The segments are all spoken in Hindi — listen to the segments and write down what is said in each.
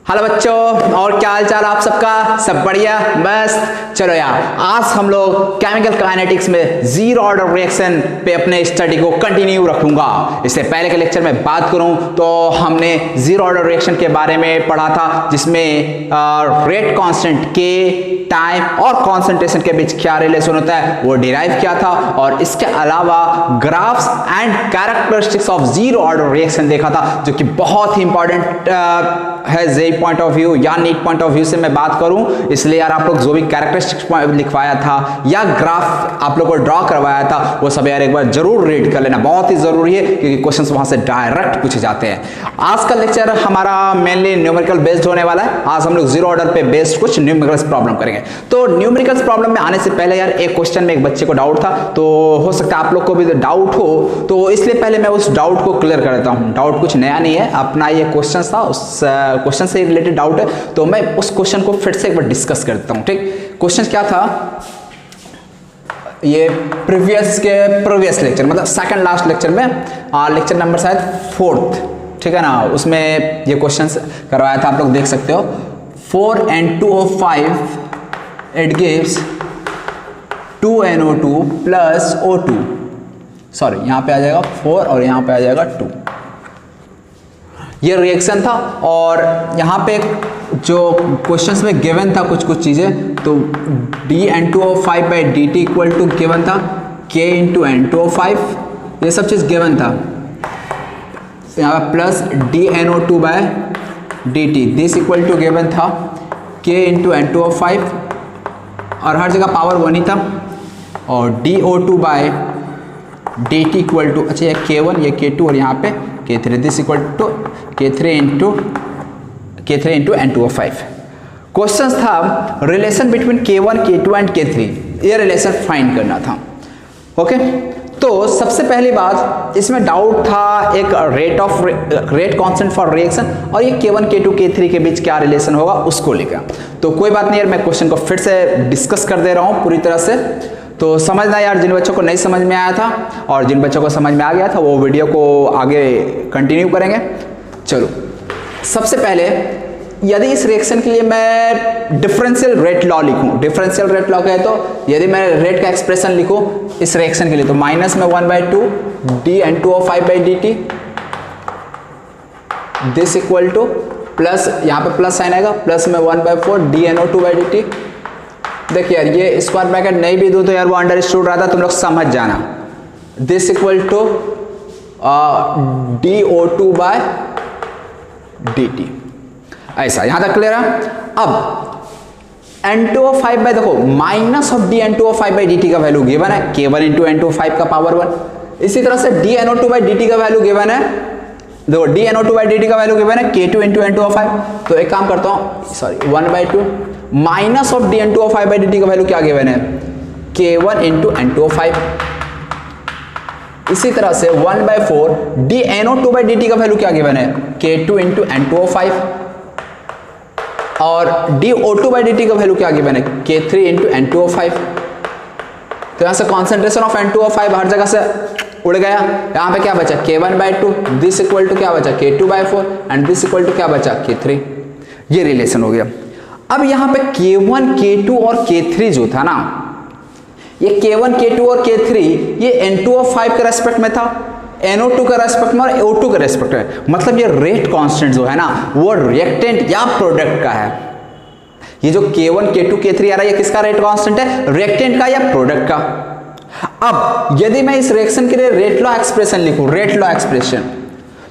हेलो बच्चों, और क्या हाल चाल आप सबका? सब बढ़िया, मस्त। चलो यार, आज हम लोग केमिकल काइनेटिक्स में जीरो ऑर्डर रिएक्शन पे अपने स्टडी को कंटिन्यू रखूंगा। इससे पहले के लेक्चर में बात करूं तो हमने जीरो ऑर्डर रिएक्शन के बारे में पढ़ा था, जिसमें रेट कांस्टेंट के, टाइम और कॉन्सेंट्रेशन के बीच क्या रिलेशन होता है वो डिराइव किया था, और इसके अलावा graphs and characteristics of zero order reaction देखा था, जो कि बहुत ही इंपॉर्टेंट है जेई पॉइंट ऑफ व्यू या नीट पॉइंट ऑफ व्यू से मैं बात करूं। इसलिए यार आप लोग जो भी कैरेक्टरिस्टिक्स लिखवाया था या ग्राफ आप लोग को ड्रॉ करवाया था वो सब यार एक बार जरूर रीड कर लेना, बहुत ही जरूरी है, क्योंकि क्वेश्चंस वहां से डायरेक्ट पूछे जाते हैं। आज का लेक्चर हमारा मेनली न्यूमेरिकल बेस्ड होने वाला है। आज हम लोग जीरो ऑर्डर पे बेस्ड कुछ न्यूमेरिकल्स प्रॉब्लम करेंगे। तो न्यूमेरिकल्स प्रॉब्लम में आने से पहले यार एक क्वेश्चन में एक बच्चे को डाउट था, तो हो सकता है आप लोग को भी डाउट हो, तो इसलिए पहले मैं उस डाउट को क्लियर कर देता हूं। डाउट कुछ नया नहीं है, अपना ये क्वेश्चन था, उस क्वेश्चन से रिलेटेड डाउट है, तो मैं उस क्वेश्चन को फिर से एक बार डिस्कस कर देता हूं। ठीक, क्वेश्चन क्या था? ये प्रीवियस लेक्चर मतलब सेकंड लास्ट लेक्चर में, लेक्चर नंबर शायद 4th, ठीक है ना, उसमें ये क्वेश्चन करवाया था, आप लोग देख सकते हो। 4N2O5 it gives 2NO2 plus O2, sorry यहां पे आ जाएगा 4 और यहां पे आ जाएगा 2। ये रिएक्शन था, और यहाँ पे जो क्वेश्चंस में गिवन था कुछ चीज़ें, तो dN2O5/dt इक्वल टू गिवन था K इंटू N2O5, ये सब चीज़ गिवन था। यहाँ पे plus dNO2/dt this equal to given था K इंटू N2O5, और हर जगह पावर 1 ही था, और dO2/dt इक्वल टू, अच्छा ये K1 ये K2 और यहाँ पे K3, this equal to K3 into N2O5। Question था relation between K1, K2 and K3, ये रिलेशन फाइंड करना था। ओके, तो सबसे पहली बात, इसमें डाउट था एक रेट कांस्टेंट फॉर रिएक्शन, और ये K1, K2, K3 के बीच क्या रिलेशन होगा उसको लेकर। तो कोई बात नहीं यार, मैं क्वेश्चन को फिर से डिस्कस कर दे रहा हूँ पूरी तरह से, तो समझना यार, जिन बच्चों को नहीं समझ में आया था और जिन बच्चों को समझ में आ गया था वो वीडियो को आगे कंटिन्यू करेंगे। चलो, सबसे पहले यदि इस रिएक्शन के लिए मैं डिफरेंशियल रेट लॉ लिखूं, डिफरेंशियल रेट लॉ कहे तो यदि मैं रेट का एक्सप्रेशन लिखूं इस रिएक्शन के लिए, तो माइनस में 1/2 dN2O5/dt this equal two plus, यहाँ पे प्लस साइन आएगा, प्लस में 1/4 dNO2/dt। देखिए यार, ये स्क्वायर ब्रैकेट नहीं भी दूं तो यार वो अंडरस्टूड रहा था, तुम लोग समझ जाना। दिस इक्वल टू dO2/dt, ऐसा, यहां तक क्लियर है। अब N2O5 देखो, माइनस ऑफ dN2O5/dt का वैल्यू गिवन है K1 इंटू N2O5 का पावर 1। इसी तरह से dNO2/dt का वैल्यू गिवन है, देखो dNO2/dt का वैल्यू गिवन है K2 इंटू N2O5। तो एक काम करता हूं, सॉरी 1/2 माइनस ऑफ dN2O5/dt का वैल्यू क्या गिवन है K1 इंटू N2O5। इसी तरह से 1/4 dNO2/dt का वैल्यू क्या गिवन है K2 इंटू N2O5, और dO2/dt का वैल्यू क्या गिवन है K3 इंटू N2O5। तो यहां से कॉन्सेंट्रेशन ऑफ N2O5 हर जगह से उड़ गया, यहां पे क्या बचा K1/2, दिस इक्वल टू क्या बचा K2/4, and this equal to क्या बचा K3। ये रिलेशन हो गया। अब यहां पे K1, K2 और K3 जो था ना, ये K1, K2 और K3 ये N2O5 के रेस्पेक्ट में था, NO2 के रेस्पेक्ट में और O2 के रेस्पेक्ट में। मतलब ये रेट कांस्टेंट जो है ना वो रिएक्टेंट या प्रोडक्ट का है। ये जो K1, K2, K3 आ रहा है, ये किसका रेट कांस्टेंट है? रिएक्टेंट का या प्रोडक्ट का। अब यदि मैं इस रिएक्शन के लिए रेट लॉ एक्सप्रेशन लिखूं, रेट लॉ एक्सप्रेशन,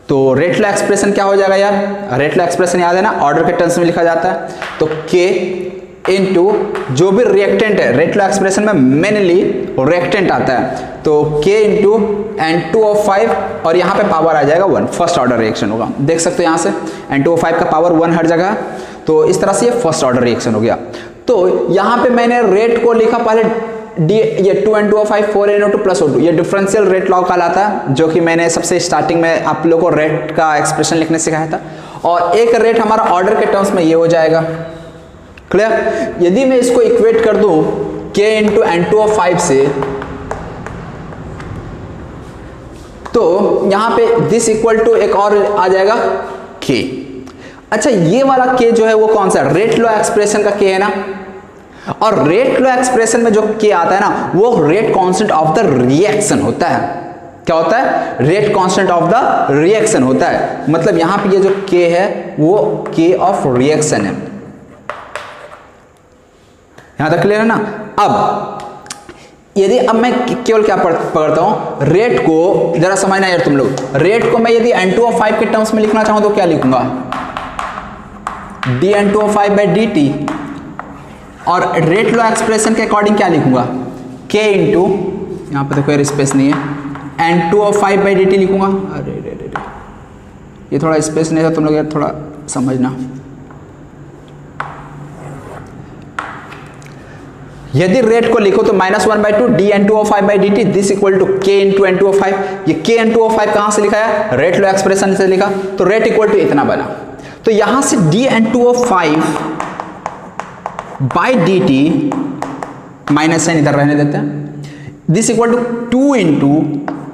तो रेट लॉ एक्सप्रेशन क्या हो जाएगा यार? रेट लॉ एक्सप्रेशन याद है ना, ऑर्डर के टर्म्स में लिखा जाता है। तो K इंटू जो भी रिएक्टेंट है, रेट लॉ एक्सप्रेशन में मेनली रिएक्टेंट आता है, तो K इंटू N2O5, और यहाँ पे पावर आ जाएगा 1, फर्स्ट ऑर्डर रिएक्शन होगा। देख सकते हो यहाँ से N2O5 का पावर 1 हर जगह, तो इस तरह से ये फर्स्ट ऑर्डर रिएक्शन हो गया। तो यहाँ पे मैंने रेट को लिखा पहले ये 2N2O5 4NO2 प्लस O2, ये डिफरेंशियल रेट लॉ कहलाता है, जो कि मैंने सबसे स्टार्टिंग में आप लोगों को रेट का एक्सप्रेशन लिखने सिखाया था। और एक रेट हमारा ऑर्डर के टर्म्स में ये हो जाएगा, क्लियर। यदि मैं इसको इक्वेट कर दूं K इंटू N2O5 से, तो यहां पे दिस इक्वल टू एक और आ जाएगा K। अच्छा ये वाला के जो है वो कौन सा रेट लॉ एक्सप्रेशन का के है ना, और रेट लॉ एक्सप्रेशन में जो के आता है ना वो rate constant of the reaction होता है। क्या होता है? Rate constant of the reaction होता है। मतलब यहां पे ये जो के है वो के ऑफ रिएक्शन है। यहां तक क्लियर है ना? अब यदि अब मैं केवल क्या पकड़ता हूं, रेट को जरा समझना यार तुम लोग, रेट को मैं यदि N2O5 के टर्म्स में लिखना चाहूं तो क्या लिखूंगा? dN2O5/dt, और रेट लॉ एक्सप्रेशन के अकॉर्डिंग क्या लिखूंगा? K इंटू, यहां पर देखो यार स्पेस नहीं है, N2O5/dt लिखूंगा। अरे रे रे रे, ये थोड़ा स्पेस नहीं था, तुम लोग यार थोड़ा समझना। यदि रेट को लिखो तो -1/2 dN2O5/dt this equal to K into N2O5। ये K N2O5 कहां से लिखा है? रेट लॉ एक्सप्रेशन से लिखा, तो रेट इक्वल टू इतना बना। तो यहां से dN2O5/dt, माइनस साइन इधर रहने देते हैं, this equal to 2 into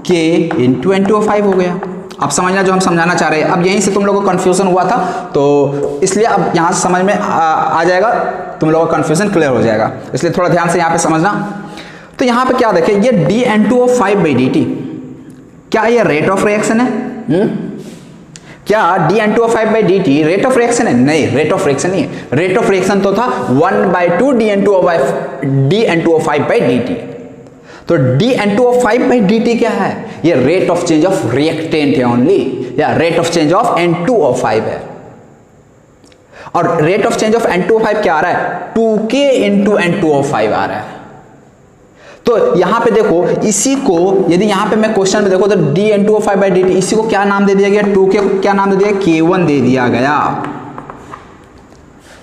K into N2O5 हो गया। अब समझना जो हम समझाना चाह रहे हैं। अब यहीं से तुम लोगों को कंफ्यूजन हुआ था, तो इसलिए अब यहां से समझ में आ जाएगा, तुम लोगों का कंफ्यूजन क्लियर हो जाएगा, इसलिए थोड़ा ध्यान से यहां पे समझना। तो यहां पे क्या देखें, ये dN2O5/dt, क्या ये रेट ऑफ रिएक्शन है? क्या dN2O5/dt रेट ऑफ रिएक्शन है? नहीं, रेट ऑफ रिएक्शन नहीं है। रेट ऑफ रिएक्शन तो था 1/2 dN2O5/dt। तो dN2O5/dt क्या है? ये rate of change of reactant है ओनली, या rate of change of N2O5 है। और rate of change of N2O5 क्या आ रहा है? 2K इंटू N2O5 आ रहा है। तो यहां पे देखो, इसी को यदि यहां पे मैं क्वेश्चन में देखो तो dN2O5/dt, इसी को क्या नाम दे दिया गया? 2K को क्या नाम दे दिया? K1 दे दिया गया।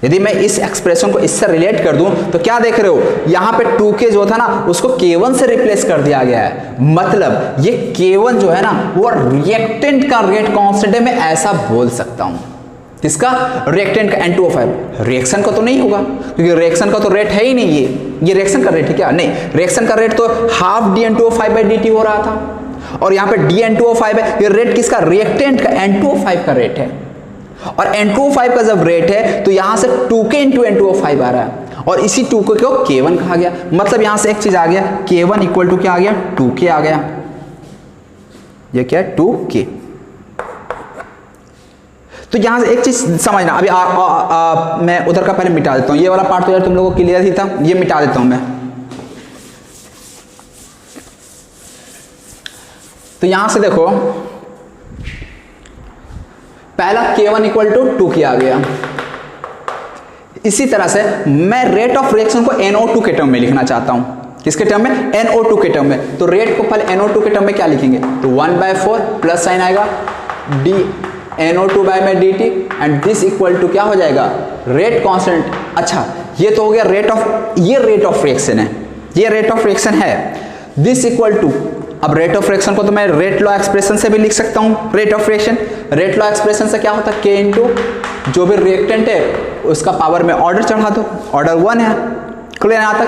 यदि मैं इस एक्सप्रेशन को इससे रिलेट कर दूं तो क्या देख रहे हो, यहां पे 2K जो था ना उसको K1 से रिप्लेस कर दिया गया है। मतलब ये K1 जो है ना वो रिएक्टेंट का रेट कांस्टेंट है, मैं ऐसा बोल सकता हूं। किसका? रिएक्टेंट का N2O5। रिएक्शन का तो नहीं होगा, क्योंकि रिएक्शन का तो रेट है ही नहीं। ये रिएक्शन का रेट है क्या? नहीं, रिएक्शन का रेट तो हाफ dN2O5/dt हो रहा था, और यहां पे dN2O5 है, ये रेट किसका? रिएक्टेंट का N2O5 का रेट है। और N2O5 का जब रेट है तो यहां से 2K इंटू N2O5 आ रहा है, और इसी 2K को K1 कहा गया। मतलब यहां से एक चीज आ गया, K1 इक्वल टू क्या आ गया? 2K आ गया। ये क्या है? 2K। तो यहां से एक चीज समझना, अभी मैं उधर का पहले मिटा देता हूं, ये वाला पार्ट तो यार तुम लोगों को क्लियर ही था, ये मिटा देता हूं मैं। तो यहां से देखो, पहला K1 इक्वल टू 2K आ गया। इसी तरह से मैं रेट ऑफ रिएक्शन को NO2 के टर्म में लिखना चाहता हूं। किसके टर्म में? NO2 के टर्म में। तो रेट को पहले NO2 के टर्म में क्या लिखेंगे? तो 1/4 प्लस साइन आएगा dNO2/dt, and this equal to क्या हो जाएगा? Rate constant. अच्छा, ये तो हो गया रेट ऑफ, ये रेट ऑफ रिएक्शन है, ये रेट ऑफ रिएक्शन है। दिस इक्वल टू, अब रेट ऑफ रिएक्शन को तो मैं रेट लॉ एक्सप्रेशन से भी लिख सकता हूं। Rate of reaction, rate law expression से क्या होता है? K इंटू जो भी रिएक्टेंट है उसका पावर में ऑर्डर चढ़ा दो, ऑर्डर 1 है। क्लियर यहां तक?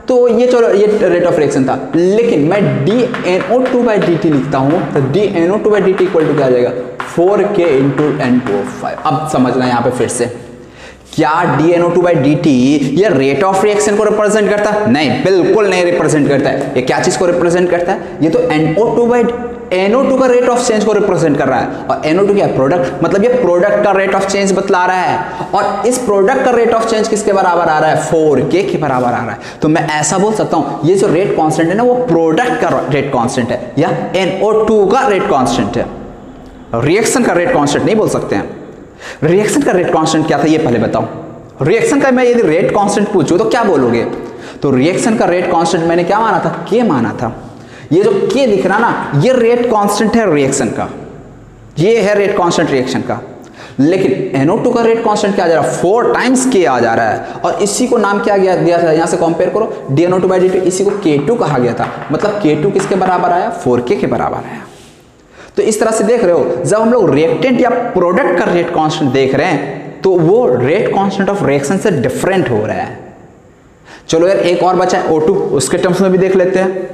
तो ये चलो, ये रेट ऑफ रिएक्शन था। लेकिन मैं dNO2/dt लिखता हूं, तो dNO2/dt इक्वल टू क्या आ जाएगा? 4K into N2O5। अब समझना यहां पे फिर से, क्या dNO2/dt ये रेट ऑफ रिएक्शन को रिप्रेजेंट करता है? नहीं, बिल्कुल नहीं रिप्रेजेंट करता है। ये क्या चीज को रिप्रेजेंट करता है? ये तो NO2 का रेट ऑफ चेंज को रिप्रेजेंट कर रहा है, और NO2 क्या है? प्रोडक्ट। मतलब ये प्रोडक्ट का रेट ऑफ चेंज बतला रहा है, और इस प्रोडक्ट का रेट ऑफ चेंज किसके बराबर आ रहा है? 4K के बराबर आ रहा है। तो मैं ऐसा बोल सकता हूं, ये जो रेट कांस्टेंट है ना वो प्रोडक्ट का रेट कांस्टेंट है, या NO2 का रेट कांस्टेंट है। रिएक्शन का रेट कांस्टेंट नहीं बोल सकते हैं। रिएक्शन का रेट कांस्टेंट क्या था ये पहले बताओ। रिएक्शन का मैं यदि रेट कांस्टेंट पूछूं तो क्या बोलोगे? तो रिएक्शन का रेट कांस्टेंट मैंने क्या माना था? K माना था। ये जो K दिख रहा ना, ये रेट कांस्टेंट है रिएक्शन का, ये है रेट कांस्टेंट रिएक्शन का। लेकिन NO2 का रेट कांस्टेंट क्या आ जा रहा है? 4 टाइम्स K आ जा रहा है, और इसी को नाम क्या दिया था? यहां से कंपेयर करो, dNO2/dt, इसी को K2 कहा गया था। मतलब K2 किसके बराबर आया? 4K के बराबर आया। तो इस तरह से देख रहे हो, जब हम लोग रिएक्टेंट या प्रोडक्ट का रेट कांस्टेंट देख रहे हैं तो वो रेट कांस्टेंट ऑफ रिएक्शन से डिफरेंट हो रहा है। चलो यार, एक और बचा है O2, उसके टर्म्स में भी देख लेते हैं।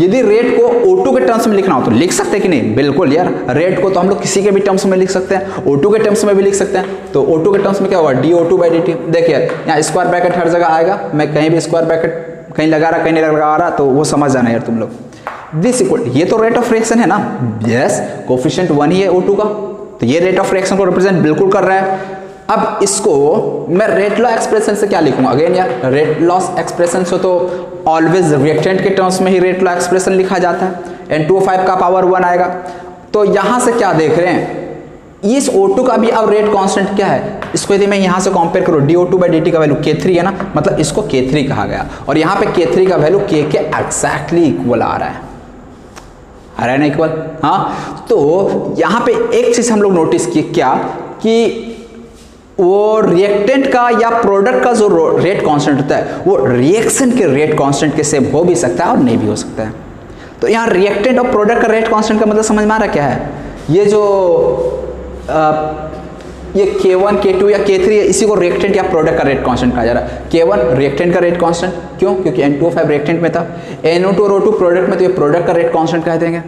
यदि रेट को O2 के टर्म्स में लिखना हो तो लिख सकते हैं कि नहीं, बिल्कुल यार, रेट को तो हम लोग किसी के भी टर्म्स में लिख सकते हैं, O2 के टर्म्स में भी लिख सकते हैं। तो O2 के टर्म्स में क्या होगा, dO2/dt। देखिए यहाँ स्क्वायर ब्रैकेट हर जगह आएगा, मैं कहीं भी स्क्वायर ब्रैकेट कहीं लगा रहा कहीं नहीं लगा रहा, तो वो समझ जाना यार तुम लोग। दिस इक्वल, ये तो रेट ऑफ रिएक्शन है ना, यस, कोफिशिएंट 1 ही है O2 का, तो ये रेट ऑफ रिएक्शन को रिप्रेजेंट बिल्कुल कर रहा है। अब इसको मैं रेट लॉ एक्सप्रेशन से क्या लिखूंगा, अगेन यार रेट लॉ एक्सप्रेशन से तो ऑलवेज रिएक्टेंट के टर्म्स में ही रेट लॉ एक्सप्रेशन लिखा जाता है, N2O5 का पावर 1 आएगा। तो यहां से क्या देख रहे हैं, इस O2 का भी अब रेट कांस्टेंट क्या है, इसको यदि मैं यहां से कंपेयर करूं, dO2/dt का वैल्यू K3 है ना, मतलब इसको K3 कहा गया, और यहां पे K3 का वैल्यू K के एग्जैक्टली इक्वल आ रहा है ना, इक्वल। हाँ, तो यहां पे एक चीज हम लोग नोटिस की, क्या कि वो रिएक्टेंट का या प्रोडक्ट का जो रेट कांस्टेंट होता है वो रिएक्शन के रेट कांस्टेंट के सेम हो भी सकता है और नहीं भी हो सकता है। तो यहाँ रिएक्टेंट और प्रोडक्ट का रेट कांस्टेंट का मतलब समझ में आ रहा क्या है, ये जो ये K1 K2 या K3 है, इसी को रिएक्टेंट या प्रोडक्ट का रेट कांस्टेंट कहा जा रहा है। K1 रिएक्टेंट का रेट कांस्टेंट, क्यों, क्योंकि N2O5 रिएक्टेंट में था, NO2 और O2 प्रोडक्ट में, तो ये प्रोडक्ट का रेट कांस्टेंट कह देंगे।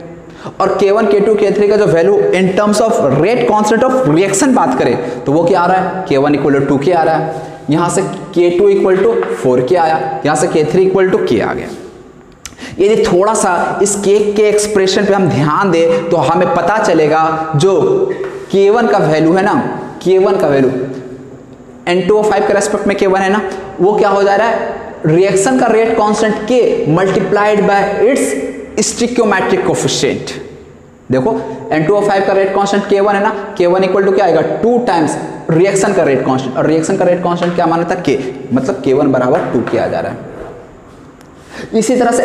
और K1 K2 K3 का जो value in terms of rate constant of reaction बात करें तो वो क्या आ रहा है, K1 = 2K आ रहा है, यहाँ से K2 = 4K आया, यहाँ से K3 = K आ गया। यदि थोड़ा सा इस K के एक्सप्रेशन पे हम ध्यान दें तो हमें पता चलेगा जो K1 का वैल्यू है ना, K1 का वैल्यू N2O5 के रेस्पेक्ट में K1 है ना, वो क्या हो जा रहा है, रिएक्शन का rate constant K multiplied by its stoichiometric coefficient. देखो N2O5 का रेट कांस्टेंट K1 है ना, K1 = क्या आएगा, 2 टाइम्स रिएक्शन का रेट कांस्टेंट, और रिएक्शन का रेट कांस्टेंट क्या माना था, K, मतलब K1 = 2K आ जा रहा है। इसी तरह से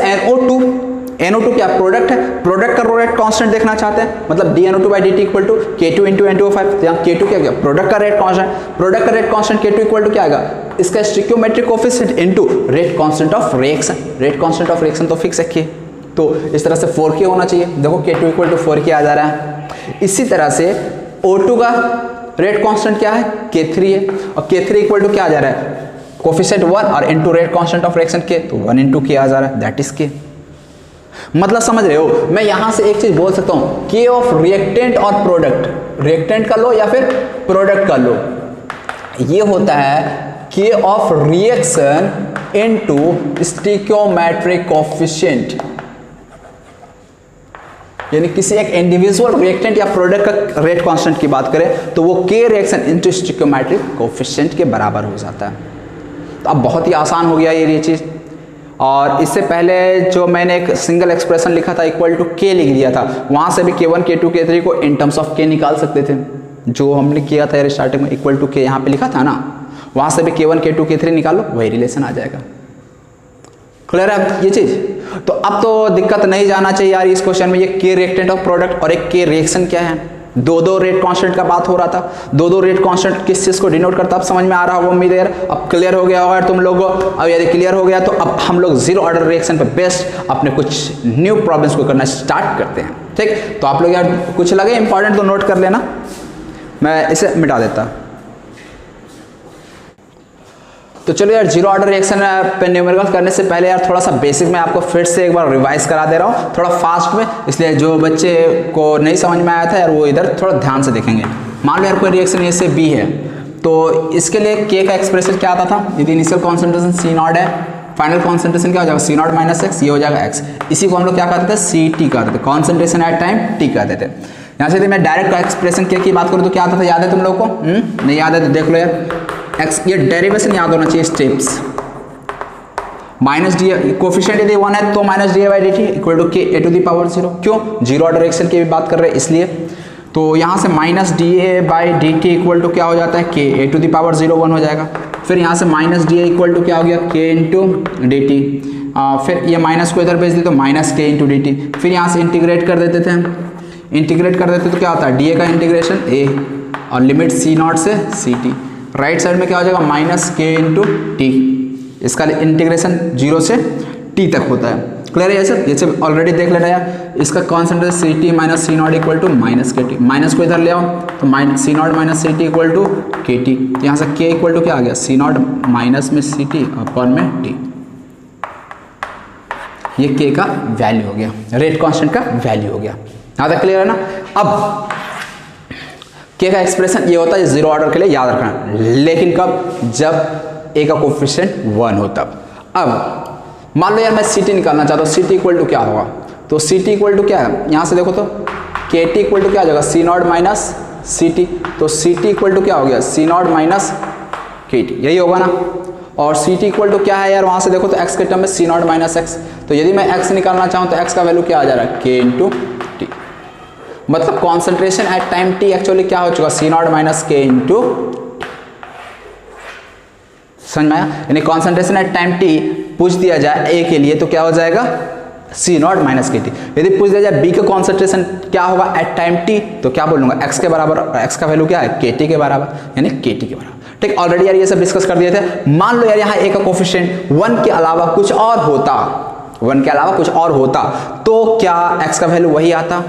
NO2 क्या प्रोडक्ट है, प्रोडक्ट का रेट कांस्टेंट देखना चाहते हैं, मतलब dNO2/dt = K2 × N2O5, तो यहाँ K2 क्या, प्रोडक्ट का रेट कांस्टेंट, प्रोडक्ट का रेट कांस्टेंट K2 = क्या आएगा, इसका stoichiometric coefficient into rate constant of reaction, rate constant of reaction तो फिक्स है K, तो इस तरह से 4K होना चाहिए। देखो K2 = 4K आ जा रहा है। इसी तरह से O2 का रेट कांस्टेंट क्या है, K3 है, और K3 = क्या आ जा रहा है, कोफिशिएंट 1 और into rate constant of reaction K, तो 1 × K आ जा रहा है, दैट इज K। मतलब समझ रहे हो, मैं यहां से एक चीज बोल सकता हूं, K ऑफ रिएक्टेंट और प्रोडक्ट, रिएक्टेंट का लो या फिर प्रोडक्ट का लो, ये होता है K of reaction into stoichiometric coefficient, यानी किसी एक इंडिविजुअल रिएक्टेंट या प्रोडक्ट का रेट कांस्टेंट की बात करें तो वो K reaction into stoichiometric coefficient के बराबर हो जाता है। तो अब बहुत ही आसान हो गया ये चीज़। और इससे पहले जो मैंने एक सिंगल एक्सप्रेशन लिखा था =K लिख दिया था, वहाँ से भी K1 K2 K3 को इन टर्म्स ऑफ K निकाल सकते थे, जो हमने किया था स्टार्टिंग में =K यहाँ पे लिखा था ना, वहाँ से भी K1 K2 K3 निकालो, वही रिलेशन आ जाएगा। क्लियर है ये चीज़? तो अब तो दिक्कत नहीं जाना चाहिए यार इस क्वेश्चन में, ये K रिएक्टेंट ऑफ प्रोडक्ट और एक K रिएक्शन क्या है, दो रेट कांस्टेंट का बात हो रहा था, दो रेट कांस्टेंट किस चीज को डिनोट करता, अब समझ में आ रहा होगा उम्मीद है यार, अब क्लियर हो गया होगा तुम लोगों को। अब यदि क्लियर हो गया तो अब हम लोग जीरो ऑर्डर रिएक्शन पे बेस्ड अपने कुछ न्यू प्रॉब्लम्स को करना स्टार्ट करते हैं। ठीक, तो आप लोग यार कुछ लगे इंपॉर्टेंट तो नोट कर लेना, मैं इसे मिटा देता। तो चलो यार, जीरो ऑर्डर रिएक्शन पे न्यूमेरिकल करने से पहले यार थोड़ा सा बेसिक मैं आपको फिर से एक बार रिवाइज करा दे रहा हूँ, थोड़ा फास्ट में, इसलिए जो बच्चे को नहीं समझ में आया था यार वो इधर थोड़ा ध्यान से देखेंगे। मान लो यार कोई रिएक्शन ए से बी है, तो इसके लिए K का एक्सप्रेशन क्या आता था, यदि इनिशियल कॉन्सेंट्रेशन C0 है, फाइनल कॉन्सेंट्रेशन क्या हो जाएगा C0 - x, ये हो जाएगा x। इसी को हम लोग क्या कहते थे, CT कहते थे, कॉन्सेंट्रेशन एट टाइम T कहते थे। यहाँ से यदि मैं डायरेक्ट एक्सप्रेशन K की बात करूँ तो क्या आता था, याद है तुम लोग को? नहीं याद है तो देख लो यार, x, ये डेरिवेशन याद होना चाहिए, स्टेप्स माइनस डी, कोफिशिएंट यदि 1 है तो -dA/dt = K(a⁻0). क्यों, जीरो ऑर्डर रिएक्शन की भी बात कर रहे हैं इसलिए। तो यहाँ से -dA/dt = क्या हो जाता है, K(a⁻0) 1 हो जाएगा। फिर यहाँ से -dA = क्या हो गया, K × dt। फिर ये माइनस को इधर भेज दी तो -K × dt। फिर यहाँ से इंटीग्रेट कर देते थे हम, इंटीग्रेट कर देते तो क्या होता है, dA का इंटीग्रेशन a और लिमिट C0 से CT। राइट साइड में क्या हो जाएगा, -K × t, इसका इंटीग्रेशन 0 से t तक होता है। क्लियर है? ये सब ऑलरेडी देख लेना यार। इसका concentration CT - C0 = -KT, minus को इधर ले आओ तो C0 - CT = KT। यहाँ से K = क्या आ गया, C0 माइनस में CT अपॉन में T। ये के का वैल्यू हो गया, रेट कांस्टेंट का वैल्यू हो गया। यहाँ तक क्लियर है ना। अब के का एक्सप्रेशन ये होता है जीरो ऑर्डर के लिए, याद रखना, लेकिन कब, जब ए का कोफिशिएंट 1 हो तब। अब मान लो यार मैं सी टी निकालना चाहता हूँ, सी टी इक्वल टू क्या होगा, तो सी टी इक्वल टू क्या है, यहाँ से देखो तो के टी इक्वल टू क्या आ जाएगा, C not minus C T, तो सी टी इक्वल टू क्या हो गया, c not minus k T, यही होगा ना। और सी टी इक्वल टू क्या है यार, वहाँ से देखो तो एक्स के टर्म में सी नॉट माइनस एक्स, तो यदि मैं एक्स निकालना चाहूँ तो एक्स का वैल्यू क्या आ जा रहा है, के इंटू टी। मतलब concentration at time T actually क्या हो चुका, सी नॉट माइनस के इंटू, समझ में आया। यानी कॉन्सेंट्रेशन एट टाइम टी पूछ दिया जाए ए के लिए तो क्या हो जाएगा, C not minus k t. यदि पूछ दिया जाए बी का कॉन्सेंट्रेशन क्या होगा एट टाइम टी, तो क्या बोलूंगा, एक्स के बराबर, और एक्स का वैल्यू क्या है, के टी के बराबर, यानी के टी के बराबर। ठीक, ऑलरेडी यार ये सब डिस्कस कर दिए थे। मान लो यार यहाँ ए का कोफिशिएंट 1 के अलावा कुछ और होता, 1 के अलावा कुछ और होता, तो क्या एक्स का वैल्यू वही आता,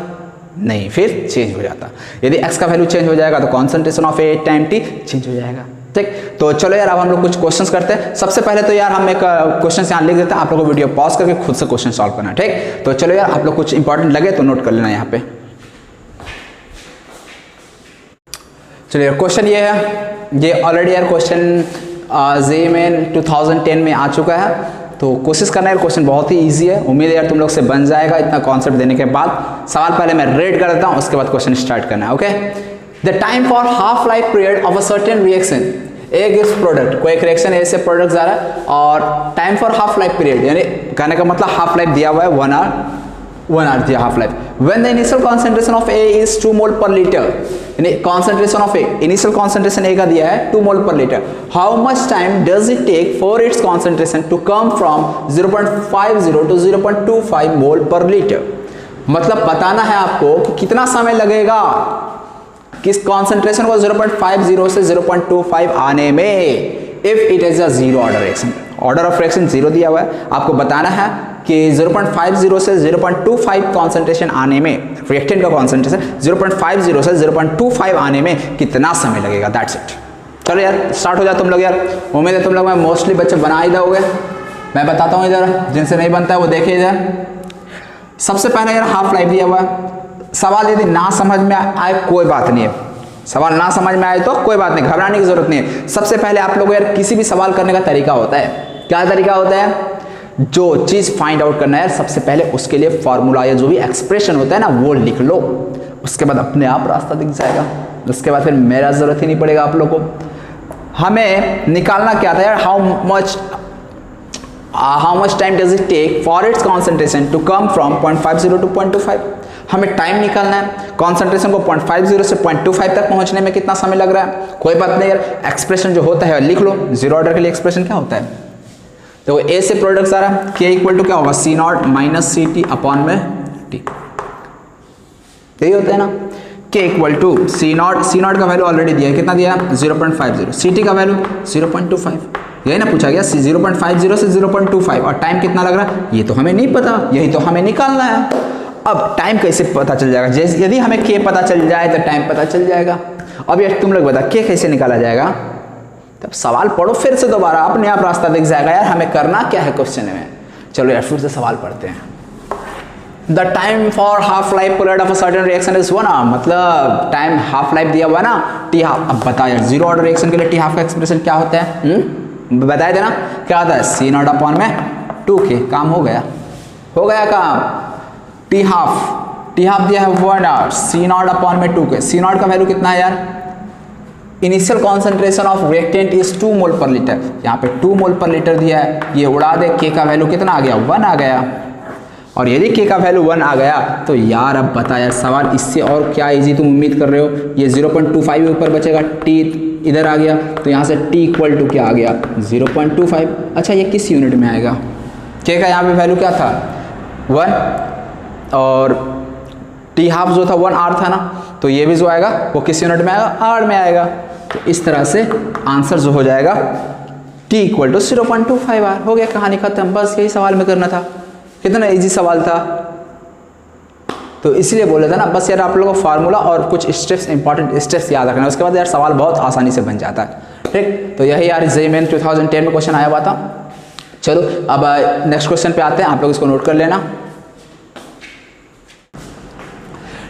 नहीं, फिर चेंज हो जाता। यदि x का वैल्यू चेंज हो जाएगा तो concentration of a time T change हो जाएगा। ठीक, तो चलो यार अब हम लोग कुछ क्वेश्चंस करते हैं। सबसे पहले तो यार हम एक क्वेश्चन यहाँ लिख देते हैं, आप लोगों को वीडियो पॉज करके खुद से क्वेश्चन सॉल्व करना है। ठीक, तो चलो यार आप लोग कुछ इंपॉर्टेंट लगे तो नोट कर लेना यहाँ पे। चलिए क्वेश्चन ये है, ये ऑलरेडी यार क्वेश्चन जेईई में 2010 में आ चुका है, तो कोशिश करना है, क्वेश्चन बहुत ही इजी है, उम्मीद है यार तुम लोग से बन जाएगा इतना कॉन्सेप्ट देने के बाद। सवाल पहले मैं रेड कर देता हूँ, उसके बाद क्वेश्चन स्टार्ट करना है। Okay, the time for half life period of a certain reaction, a gives product, कोई एक रिएक्शन ए से प्रोडक्ट जा रहा है, और time for half life period, यानी कहने का मतलब हाफ लाइफ दिया हुआ है 1 आवर दिया half life. When the initial concentration of A is 2 mole per litre, यानी concentration of A, initial concentration A का दिया है 2 mole per litre, how much time does it take for its concentration to come from 0.50 to 0.25 mole per litre. मतलब बताना है आपको कि कितना समय लगेगा किस कॉन्सेंट्रेशन को 0.50 से 0.25 आने में, if it is a zero order reaction, order of reaction zero दिया हुआ है, आपको बताना है कि 0.50 से 0.25 कॉन्सेंट्रेशन आने में, रिएक्टेंट का कॉन्सेंट्रेशन 0.50 से 0.25 आने में कितना समय लगेगा, दैट्स इट। चलो यार स्टार्ट हो जाए तुम लोग यार, उम्मीद है तुम लोग में मोस्टली बच्चे बना ही दोगे, मैं बताता हूँ इधर, जिनसे नहीं बनता है वो देखिए इधर। सबसे पहले यार हाफ लाइफ दिया हुआ है, सवाल यदि ना समझ में आए कोई बात नहीं है, सवाल ना समझ में आए तो कोई बात नहीं, घबराने की जरूरत नहीं है। सबसे पहले आप लोगों को यार किसी भी सवाल करने का तरीका होता है, क्या तरीका होता है, जो चीज फाइंड आउट करना है सबसे पहले उसके लिए फॉर्मूला या जो भी एक्सप्रेशन होता है ना वो लिख लो, उसके बाद अपने आप रास्ता दिख जाएगा, उसके बाद फिर मेरा जरूरत ही नहीं पड़ेगा आप लोग को। हमें निकालना क्या था यार, how much time does it take for its concentration to come from 0.50 to 0.25, हमें टाइम निकालना है, कॉन्सेंट्रेशन को 0.50 से 0.25 तक पहुंचने में कितना समय लग रहा है, कोई बात नहीं यार, एक्सप्रेशन जो होता है लिख लो, जीरो ऑर्डर के लिए एक्सप्रेशन क्या होता है, तो ए से प्रोडक्ट आ रहा है, के इक्वल टू क्या होगा, C not minus C T upon में टी, यही होता है ना। K equal to C naught का वैल्यू ऑलरेडी दिया है, कितना दिया है 0.50, सी टी का वैल्यू 0.25, यही ना पूछा गया 0.50 से 0.25, और टाइम कितना लग रहा है ये तो हमें नहीं पता, यही तो हमें निकालना है। अब टाइम कैसे पता चल जाएगा, जैसे यदि हमें के पता चल जाए तो टाइम पता चल जाएगा। अब यार तुम लोग बता के कैसे निकाला जाएगा, तब सवाल पढ़ो फिर से दोबारा, अपने आप रास्ता दिख जाएगा यार हमें करना क्या है क्वेश्चन में। चलो यार फिर से सवाल पढ़ते हैं। The time for half life period of a certain reaction is 1 hour, मतलब टाइम हाफ लाइफ दिया हुआ ना टी हाफ। अब बता यार जीरो ऑर्डर रिएक्शन के लिए टी हाफ का एक्सप्रेशन क्या होता है, बताए देना क्या होता है, सी नॉट अपॉन में 2k, काम हो गया काम। टी हाफ दिया है 1 आवर, सी नॉट अपॉन में 2k, सी नॉट का वैल्यू कितना है यार, initial concentration of reactant is 2 mole per litre, यहाँ पे 2 मोल पर लीटर दिया है, ये उड़ा दे, के का वैल्यू कितना आ गया 1 आ गया, और यदि के का वैल्यू 1 आ गया तो यार अब बता यार सवाल इससे और क्या इजी तुम उम्मीद कर रहे हो, ये 0.25 ऊपर बचेगा, टी इधर आ गया तो यहाँ से टी इक्वल टू क्या आ गया 0.25। अच्छा ये किस यूनिट में आएगा, के का यहाँ पे वैल्यू क्या था 1, और टी हाफ जो था 1 आर था ना, तो ये भी जो आएगा वो किस यूनिट में आएगा, आर में आएगा। तो इस तरह से आंसर जो हो जाएगा टी इक्वल टू 0.25 आर, हो गया कहानी खत्म, बस यही सवाल में करना था, कितना इजी सवाल था। तो इसलिए बोले था ना, बस यार आप लोगों को फार्मूला और कुछ स्टेप्स, इंपॉर्टेंट स्टेप्स याद रखना, उसके बाद यार सवाल बहुत आसानी से बन जाता है। ठीक, तो यही यार जेईई मेन 2010 में क्वेश्चन आया हुआ था। चलो अब नेक्स्ट क्वेश्चन पे आते हैं, आप लोग इसको नोट कर लेना।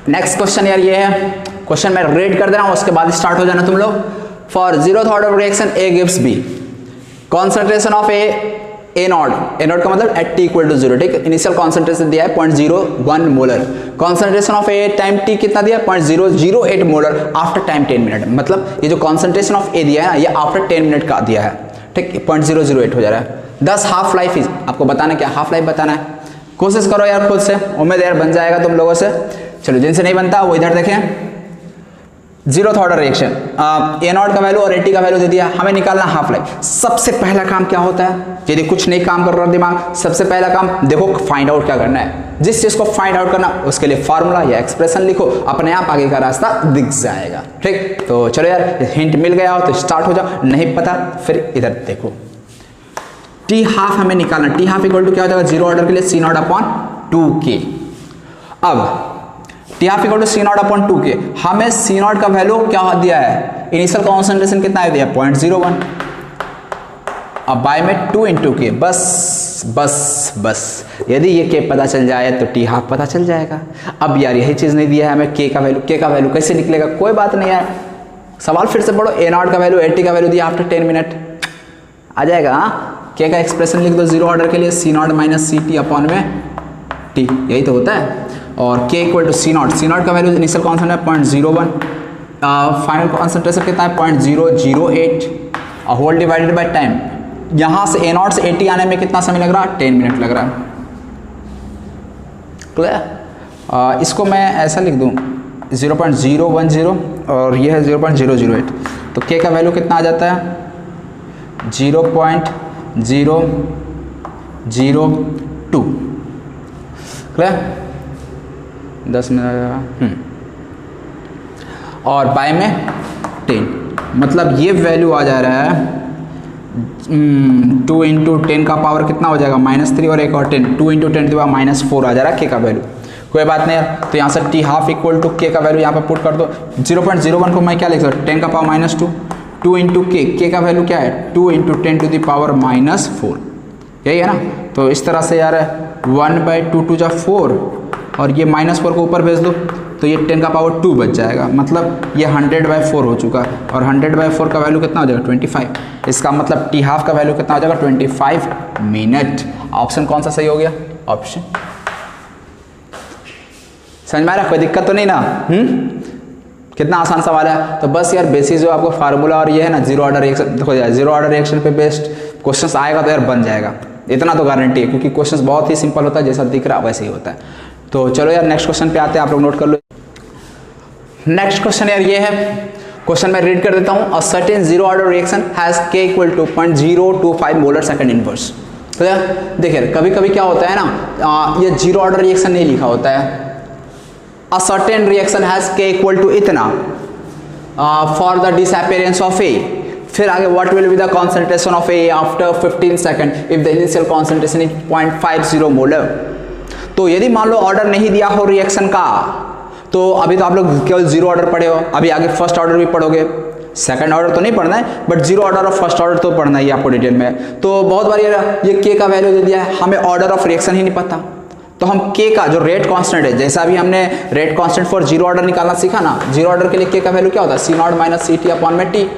नेक्स्ट क्वेश्चन यार ये है, क्वेश्चन मैं रीड कर दे रहा हूं, उसके बाद स्टार्ट हो जाना तुम लोग। For zeroth order reaction a gives b, concentration of a not का मतलब एट टी इक्वल टू 0, ठीक है। इनिशियल कॉन्सेंट्रेशन दिया है 0.01 molar, concentration of a time T कितना दिया है 0.008 मोलर आफ्टर टाइम 10 मिनट। मतलब ये जो कॉन्सेंट्रेशन ऑफ ए दिया है ना, ये आफ्टर 10 मिनट का दिया है, ठीक, 0.008 हो जा रहा है। 10 हाफ लाइफ आपको बताना, क्या हाफ लाइफ बताना है, कोशिश करो यार खुद से, उम्मीद यार बन जाएगा तुम लोगों से। चलो जिनसे नहीं बनता वो इधर देखें। Zeroth order reaction, A not का वैल्यू और ए टी का वैल्यू दे दिया, हमें निकालना हाफ लाइफ। सबसे पहला काम क्या होता है, यदि कुछ नहीं काम कर रहा दिमाग, सबसे पहला काम देखो फाइंड आउट क्या करना है। जिस चीज को फाइंड आउट करना उसके लिए फार्मूला या एक्सप्रेशन लिखो, अपने आप आगे का रास्ता दिख जाएगा, ठीक। तो चलो यार हिंट मिल गया हो तो स्टार्ट हो जाओ, नहीं पता फिर इधर देखो। टी हाफ हमें निकालना, टी हाफ इक्वल टू क्या हो जाएगा जीरो ऑर्डर के लिए सी नॉट अपॉन 2k। अब t half equal to C not upon 2k, हमें सी नॉट का वैल्यू क्या दिया है, इनिशियल कॉन्सेंट्रेशन कितना है दिया 0.01, अब बाय में 2 इंटू के, बस यदि ये के पता चल जाए तो टी हाफ पता चल जाएगा। अब यार यही चीज नहीं दिया है हमें के का वैल्यू कैसे निकलेगा, कोई बात नहीं यार, सवाल फिर से पढ़ो। ए नॉट का वैल्यू, ए टी का वैल्यू दिया आफ्टर 10 मिनट, आ जाएगा। हाँ, के का एक्सप्रेशन लिख दो जीरो ऑर्डर के लिए, C not minus C T upon में टी, यही तो होता है। और K equal to C naught का वैल्यू इनिशियल कॉन्सेंट है 0.01, फाइनल कॉन्सेंट्रेशन कितना है 0.008 और होल डिवाइडेड बाय टाइम। यहाँ से ए नॉट से ए टी आने में कितना समय लग रहा है, 10 मिनट लग रहा है, क्लियर। इसको मैं ऐसा लिख दूँ 0.010 और ये है 0.008, तो के का वैल्यू कितना आ जाता है 0.002, क्लियर। 10 मिनट और बाय में 10, मतलब ये वैल्यू आ जा रहा है 2 इंटू 10 का पावर कितना हो जाएगा -3 और एक और 10, 2 इंटू 10 के बाद -4 आ जा रहा है के का वैल्यू। कोई बात नहीं यार, तो यहाँ से टी हाफ इक्वल टू के का वैल्यू यहाँ पर पुट कर दो। 0.01 को मैं क्या लिख सकता हूँ 10 का पावर -2, 2 इंटू के का वैल्यू क्या है 2 इंटू 10 टू द पावर -4, यही है ना। तो इस तरह से यार 1/2 टू जा 4 और ये -4 को ऊपर भेज दो तो ये 10 का पावर 2 बच जाएगा, मतलब ये 100/4 हो चुका है और 100/4 का वैल्यू कितना हो जाएगा 25। इसका मतलब टी हाफ का वैल्यू कितना हो जाएगा 25 मिनट। ऑप्शन कौन सा सही हो गया, ऑप्शन। समझ में आ रहा, कोई दिक्कत तो नहीं ना। कितना आसान सवाल है। तो बस यार बेसिस जो आपको फार्मूला और ये है ना जीरो ऑर्डर रिएक्शन, देखो यार जीरो ऑर्डर रिएक्शन पे बेस्ड क्वेश्चन आएगा तो यार बन जाएगा, इतना तो गारंटी है, क्योंकि क्वेश्चन बहुत ही सिंपल होता है, जैसा दिख रहा है वैसे ही होता है। तो चलो यार नेक्स्ट क्वेश्चन पे आते हैं, आप लोग नोट कर लो। नेक्स्ट क्वेश्चन यार ये है, क्वेश्चन मैं रीड कर देता हूँ। A certain zero order reaction has K equal to 0.025 molar second inverse. तो यार देखिए कभी कभी क्या होता है ना, ये जीरो ऑर्डर रिएक्शन नहीं लिखा होता है। अ certain reaction has K equal to इतना फॉर द डिसअपीयरेंस ऑफ ए, फिर आगे what will be the concentration of A after 15 second if the initial concentration is 0.50 molar. तो यदि मान लो ऑर्डर नहीं दिया हो रिएक्शन का, तो अभी तो आप लोग केवल जीरो ऑर्डर पढ़े हो, अभी आगे फर्स्ट ऑर्डर भी पढ़ोगे, सेकंड ऑर्डर तो नहीं पढ़ना है बट जीरो ऑर्डर और फर्स्ट ऑर्डर तो पढ़ना ही आपको डिटेल में। तो बहुत बार ये के का वैल्यू दे दिया है, हमें ऑर्डर ऑफ रिएक्शन ही नहीं पता, तो हम के का जो रेट कांस्टेंट है, जैसा अभी हमने rate constant for zero order निकालना सीखा ना, जीरो ऑर्डर के लिए के का वैल्यू क्या होता है C not minus C T upon में टी।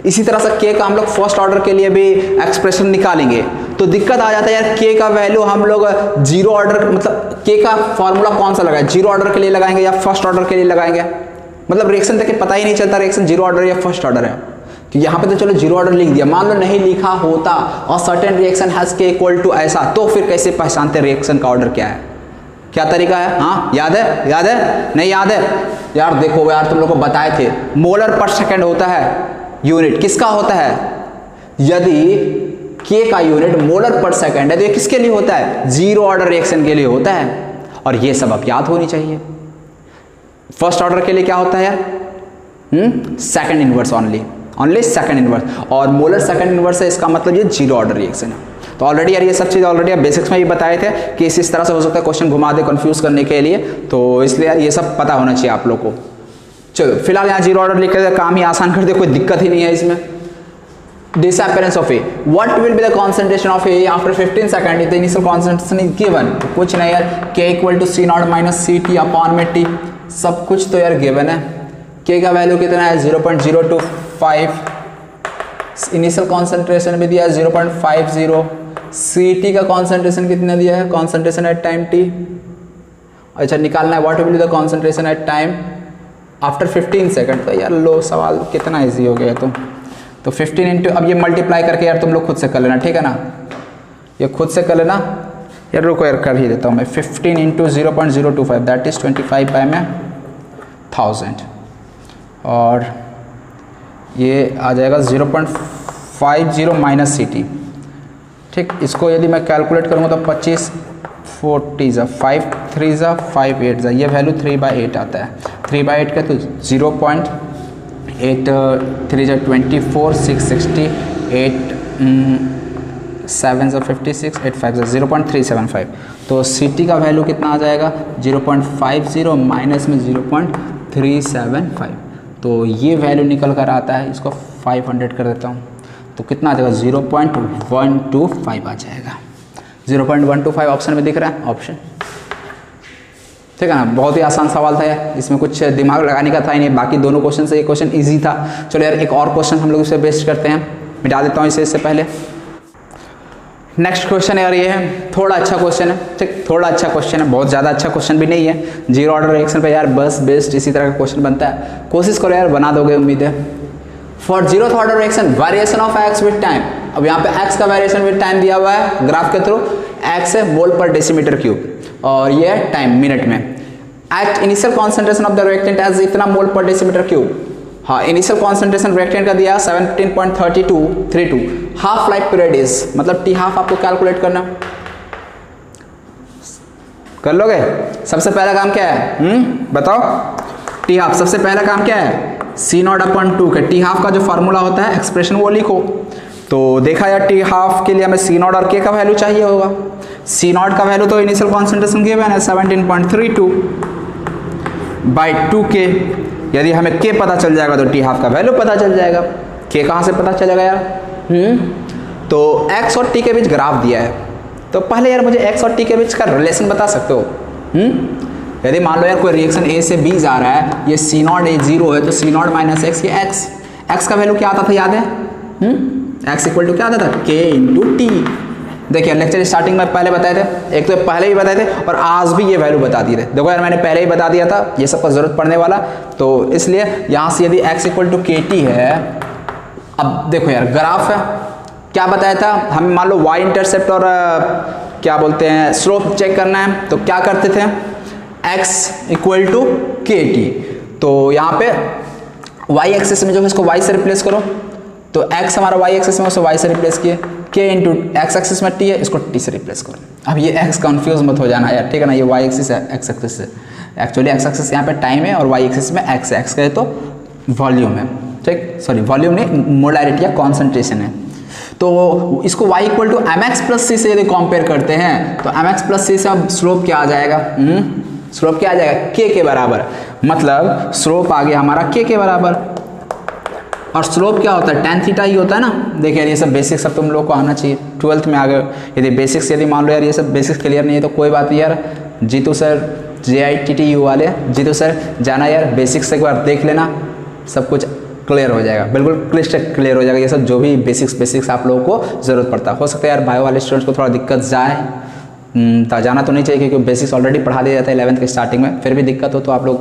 इसी तरह से के का हम लोग फर्स्ट ऑर्डर के लिए भी एक्सप्रेशन निकालेंगे, तो दिक्कत आ जाता है यार के का वैल्यू हम लोग जीरो ऑर्डर, मतलब के का फॉर्मूला कौन सा लगाए, जीरो ऑर्डर के लिए लगाएंगे या फर्स्ट ऑर्डर के लिए लगाएंगे, मतलब रिएक्शन देख के पता ही नहीं चलता रिएक्शन जीरो ऑर्डर या फर्स्ट ऑर्डर है। कि यहाँ पे तो चलो जीरो ऑर्डर लिख दिया, मान लो नहीं लिखा होता और certain reaction has K equal to ऐसा, तो फिर कैसे पहचानते रिएक्शन का ऑर्डर क्या है, क्या तरीका है। हाँ याद है, याद है नहीं याद है यार, देखो यार तुम लोग को बताए थे मोलर पर सेकेंड होता है यूनिट, किसका होता है, यदि के का यूनिट मोलर पर सेकेंड है तो ये किसके लिए होता है, जीरो ऑर्डर रिएक्शन के लिए होता है। और ये सब अब याद होनी चाहिए। फर्स्ट ऑर्डर के लिए क्या होता है यार, second inverse, only second inverse, और मोलर सेकंड इनवर्स है, इसका मतलब ये जीरो ऑर्डर रिएक्शन है। तो ऑलरेडी यार ये सब चीज़ ऑलरेडी आप बेसिक्स में ही बताए थे कि इस तरह से हो सकता है क्वेश्चन घुमा दे कंफ्यूज करने के लिए, तो इसलिए यार ये सब पता होना चाहिए आप लोग को। चलो फिलहाल यहाँ जीरो ऑर्डर लिख कर काम ही आसान कर दे, कोई दिक्कत ही नहीं है इसमें। disappearance of A. What will be the concentration of A after 15 seconds? If the initial concentration is given, तो कुछ नहीं यार, K equal to C naught minus CT upon में T, सब कुछ तो यार given है। K का वैल्यू कितना है 0.025, इनिशियल कॉन्सेंट्रेशन भी दिया है 0.50, CT का कॉन्सेंट्रेशन कितना दिया है, कॉन्सेंट्रेशन एट टाइम T। अच्छा निकालना है what will be the concentration at time after 15 second. तो यार लो सवाल कितना ईजी हो गया तो 15 इंटू, अब ये मल्टीप्लाई करके यार तुम लोग खुद से कर लेना, ठीक है ना, ये खुद से कर लेना यार, रुको यार कर ही देता हूँ मैं। 15 इंटू 0.025 दैट इज 25 बाय में 1000, और ये आ जाएगा 0.50 माइनस CT, ठीक। इसको यदि मैं कैलकुलेट करूँगा तो 25 40 ज़ा 5 3 ज़ा 5 8 ज़ा, ये वैल्यू 3/8 आता है। 3/8 का तो 0.8 3 ज़ा 24 6 60 8 7 ज़ा 56 8 5 ज़ा 0.375। तो CT का वैल्यू कितना आ जाएगा 0.50 माइनस में 0.375, तो ये वैल्यू निकल कर आता है, इसको 500 कर देता हूँ तो कितना आ जाएगा 0.125 आ जाएगा। 0.125 ऑप्शन में दिख रहा है ऑप्शन, ठीक है ना। बहुत ही आसान सवाल था यार, इसमें कुछ दिमाग लगाने का था ही नहीं, बाकी दोनों क्वेश्चन से ये क्वेश्चन इजी था। चलो यार एक और क्वेश्चन हम लोग इसे बेस्ट करते हैं, मिटा देता हूँ इसे इससे पहले। नेक्स्ट क्वेश्चन यार ये है, थोड़ा अच्छा क्वेश्चन है, ठीक, थोड़ा अच्छा क्वेश्चन है, बहुत ज़्यादा अच्छा क्वेश्चन भी नहीं है। जीरो ऑर्डर रिएक्शन पे यार बस बेस्ट इसी तरह का क्वेश्चन बनता है, कोशिश करो यार बना दोगे उम्मीद है। For zero order reaction variation of x with time, अब यहाँ पे एक्स का वेरिएशन विद टाइम दिया हुआ है ग्राफ के थ्रू, एक्स है मोल पर डेसीमीटर क्यूब और ये है टाइम मिनट में। At initial concentration of the reactant as इतना मोल पर डेसीमीटर क्यूब, हाँ इनिशियल कॉन्सेंट्रेशन रिएक्टेंट का दिया 17.32, हाफ लाइफ पीरियड इज, मतलब टी हाफ आपको कैलकुलेट करना, कर लोगे। सबसे पहला काम क्या है बताओ, टी हाफ सबसे पहला काम क्या है, C0/2 के टी हाफ का जो फार्मूला होता है एक्सप्रेशन वो लिखो। तो देखा यार टी हाफ के लिए हमें C0 और K का वैल्यू चाहिए होगा। C0 का वैल्यू तो इनिशियल कॉन्सेंट्रेशन गिवन है 17.32 बाई 2K, यदि हमें K पता चल जाएगा तो टी हाफ का वैल्यू पता चल जाएगा। K कहाँ से पता चलेगा यार, तो X और T के बीच ग्राफ दिया है, तो पहले यार मुझे X और T के बीच का रिलेशन बता सकते हो। यदि मान लो यार कोई रिएक्शन A से B जा रहा है, ये C0 A 0 है तो C0 माइनस X, ये X का वैल्यू क्या आता था याद है, X इक्वल टू क्या आता था K इंटू टी। देखिए लेक्चर स्टार्टिंग में पहले बताए थे, एक तो पहले ही बताए थे और आज भी ये वैल्यू बता दिए थे। देखो यार मैंने पहले ही बता दिया था, ये सबका जरूरत पड़ने वाला, तो इसलिए यहाँ से यदि X इक्वल टू के टी है, अब देखो यार ग्राफ है, क्या बताया था हमें, मान लो y इंटरसेप्ट और क्या बोलते हैं स्लोप चेक करना है, तो क्या करते थे x इक्वल टू के टी, तो यहाँ पे y एक्सिस में जो है इसको y से रिप्लेस करो, तो x हमारा y एक्सिस में, उसको y से रिप्लेस किए, k इंटू एक्स एक्सिस में t है, इसको t से रिप्लेस करो। अब ये x कंफ्यूज मत हो जाना यार, ठीक है ना, ये y एक्सिस है x एक्सिस है, एक्चुअली x एक्सिस यहाँ पे टाइम है और y एक्सिस में x है, x कहे तो वॉल्यूम है, ठीक, सॉरी वॉल्यूम नहीं मोलारिटी या कॉन्सेंट्रेशन है। तो इसको y equal to M X plus C से यदि कंपेयर करते हैं तो एम एक्स प्लस सी से अब स्लोप क्या आ जाएगा, स्लोप क्या आ जाएगा k के बराबर, मतलब स्लोप आ गया हमारा k के बराबर। और स्लोप क्या होता है tan थीटा ही होता है ना। देखिए ये सब बेसिक्स सब तुम लोग को आना चाहिए, 12th में आ गए यदि बेसिक्स, यदि मान लो यार ये सब बेसिक्स क्लियर नहीं है तो कोई बात नहीं यार, जीतू सर JITTU वाले जीतू सर जाना यार, बेसिक्स एक बार देख लेना, सब कुछ क्लियर हो जाएगा, बिल्कुल क्लियर क्लियर हो जाएगा। ये सब जो भी बेसिक्स आप लोगों को ज़रूरत पड़ता है, हो सकता है यार बायो वाले स्टूडेंट्स को थोड़ा दिक्कत जाए, जाना तो नहीं चाहिए क्योंकि बेसिक्स ऑलरेडी पढ़ा दिया जाता है 11th के स्टार्टिंग में, फिर भी दिक्कत हो तो आप लोग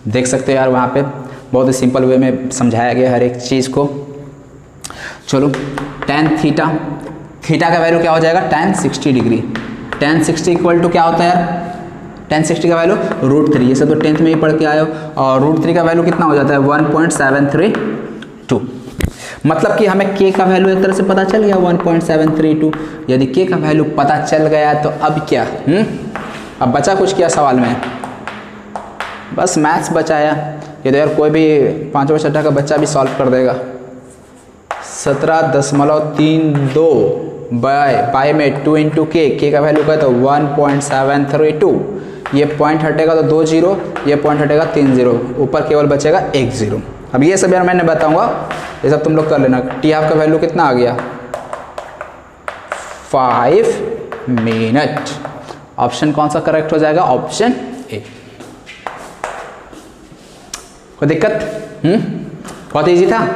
देख सकते हो यार, वहाँ पे बहुत ही सिंपल वे में समझाया गया हर एक चीज़ को। चलो tan थीटा, थीटा का वैल्यू क्या हो जाएगा tan 60 degree, tan 60 equal to क्या होता है यार, tan 60 का वैल्यू √3, ये सब तो 10th में ही पढ़ के आए हो, और √3 का वैल्यू कितना हो जाता है 1.732, मतलब कि हमें k का वैल्यू एक तरह से पता चल गया 1.732। यदि k का वैल्यू पता चल गया तो अब क्या, अब बचा कुछ क्या सवाल में, बस मैथ्स बचाया। ये तो यार कोई भी 5वीं छठा का बच्चा भी सॉल्व कर देगा। 17.32 बाय में 2 इंटू के का वैल्यू क्या है तो 1.732, ये पॉइंट हटेगा तो 2 0, ये पॉइंट हटेगा 3 0, ऊपर केवल बचेगा 1 0, अब ये सब यार मैंने बताऊंगा, ये सब तुम लोग कर लेना। टी हाफ का वैल्यू कितना आ गया 5 मिनट। ऑप्शन कौन सा करेक्ट हो जाएगा, ऑप्शन ए। कोई दिक्कत? बहुत इजी था।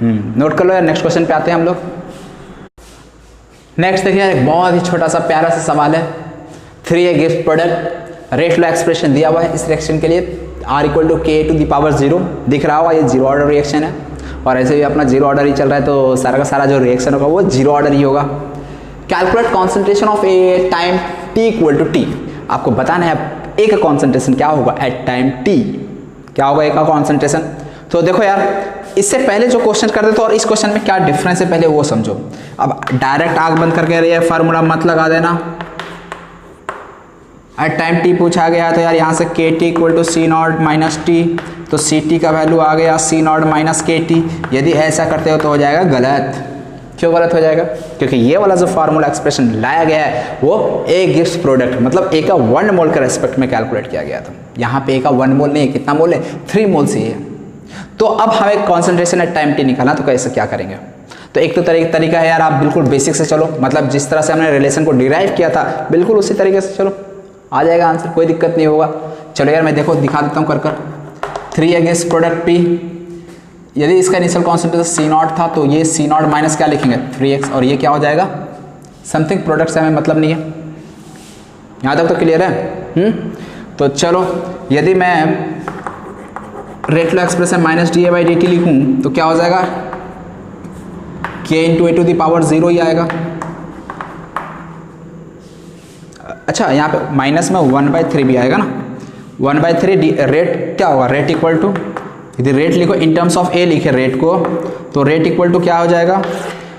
नोट कर लो यार। नेक्स्ट क्वेश्चन पे आते हैं हम लोग। नेक्स्ट देखिए एक बहुत ही छोटा सा प्यारा सा सवाल है। 3a gives product, rate law expression दिया हुआ है इस रिएक्शन के लिए r इक्वल टू के टू द पावर 0 दिख रहा होगा, ये जीरो ऑर्डर रिएक्शन है और ऐसे भी अपना जीरो ऑर्डर ही चल रहा है तो सारा का सारा जो रिएक्शन होगा वो जीरो ऑर्डर ही होगा। Calculate concentration of a time t equal to t. आपको बताना है ए का कॉन्सेंट्रेशन क्या होगा एट टाइम t, क्या होगा ए का कॉन्सेंट्रेशन। तो देखो यार इससे पहले जो क्वेश्चन करते थे और इस क्वेश्चन में क्या डिफरेंस है पहले वो समझो। अब डायरेक्ट आग बंद करके ये फार्मूला मत लगा देना। एट टाइम टी पूछा गया तो यार यहाँ से k t equal to C not minus t, तो सी टी का वैल्यू आ गया c not minus k t. यदि ऐसा करते हो तो हो जाएगा गलत। क्यों गलत हो जाएगा? क्योंकि ये वाला जो फार्मूला एक्सप्रेशन लाया गया है वो ए गिव्स प्रोडक्ट मतलब ए का 1 मोल के रेस्पेक्ट में कैलकुलेट किया गया था। यहाँ पे ए का 1 मोल नहीं है, कितना मोल है 3 मोल से है। तो अब हमें कॉन्सेंट्रेशन एट टाइम टी निकालना, तो कैसे क्या करेंगे? तो एक तो तरीका है यार, आप बिल्कुल बेसिक से चलो, मतलब जिस तरह से हमने रिलेशन को डिराइव किया था बिल्कुल उसी तरीके से चलो, आ जाएगा आंसर, कोई दिक्कत नहीं होगा। चलो यार मैं देखो दिखा देता हूँ कर 3a गिव्स प्रोडक्ट पी। यदि इसका इनिशियल कॉन्सेंट्रेशन सी नॉट था तो ये सी नॉट माइनस क्या लिखेंगे 3x और ये क्या हो जाएगा समथिंग, प्रोडक्ट से हमें मतलब नहीं है। यहाँ तक तो क्लियर है? तो चलो यदि मैं rate law expression minus d A by D t लिखूँ तो क्या हो जाएगा k into a to the power 0 ही आएगा। अच्छा यहाँ पे माइनस में 1/3 भी आएगा ना, 1/3 रेट क्या होगा, रेट इक्वल टू, यदि रेट लिखो इन टर्म्स ऑफ ए लिखे रेट को तो रेट इक्वल टू क्या हो जाएगा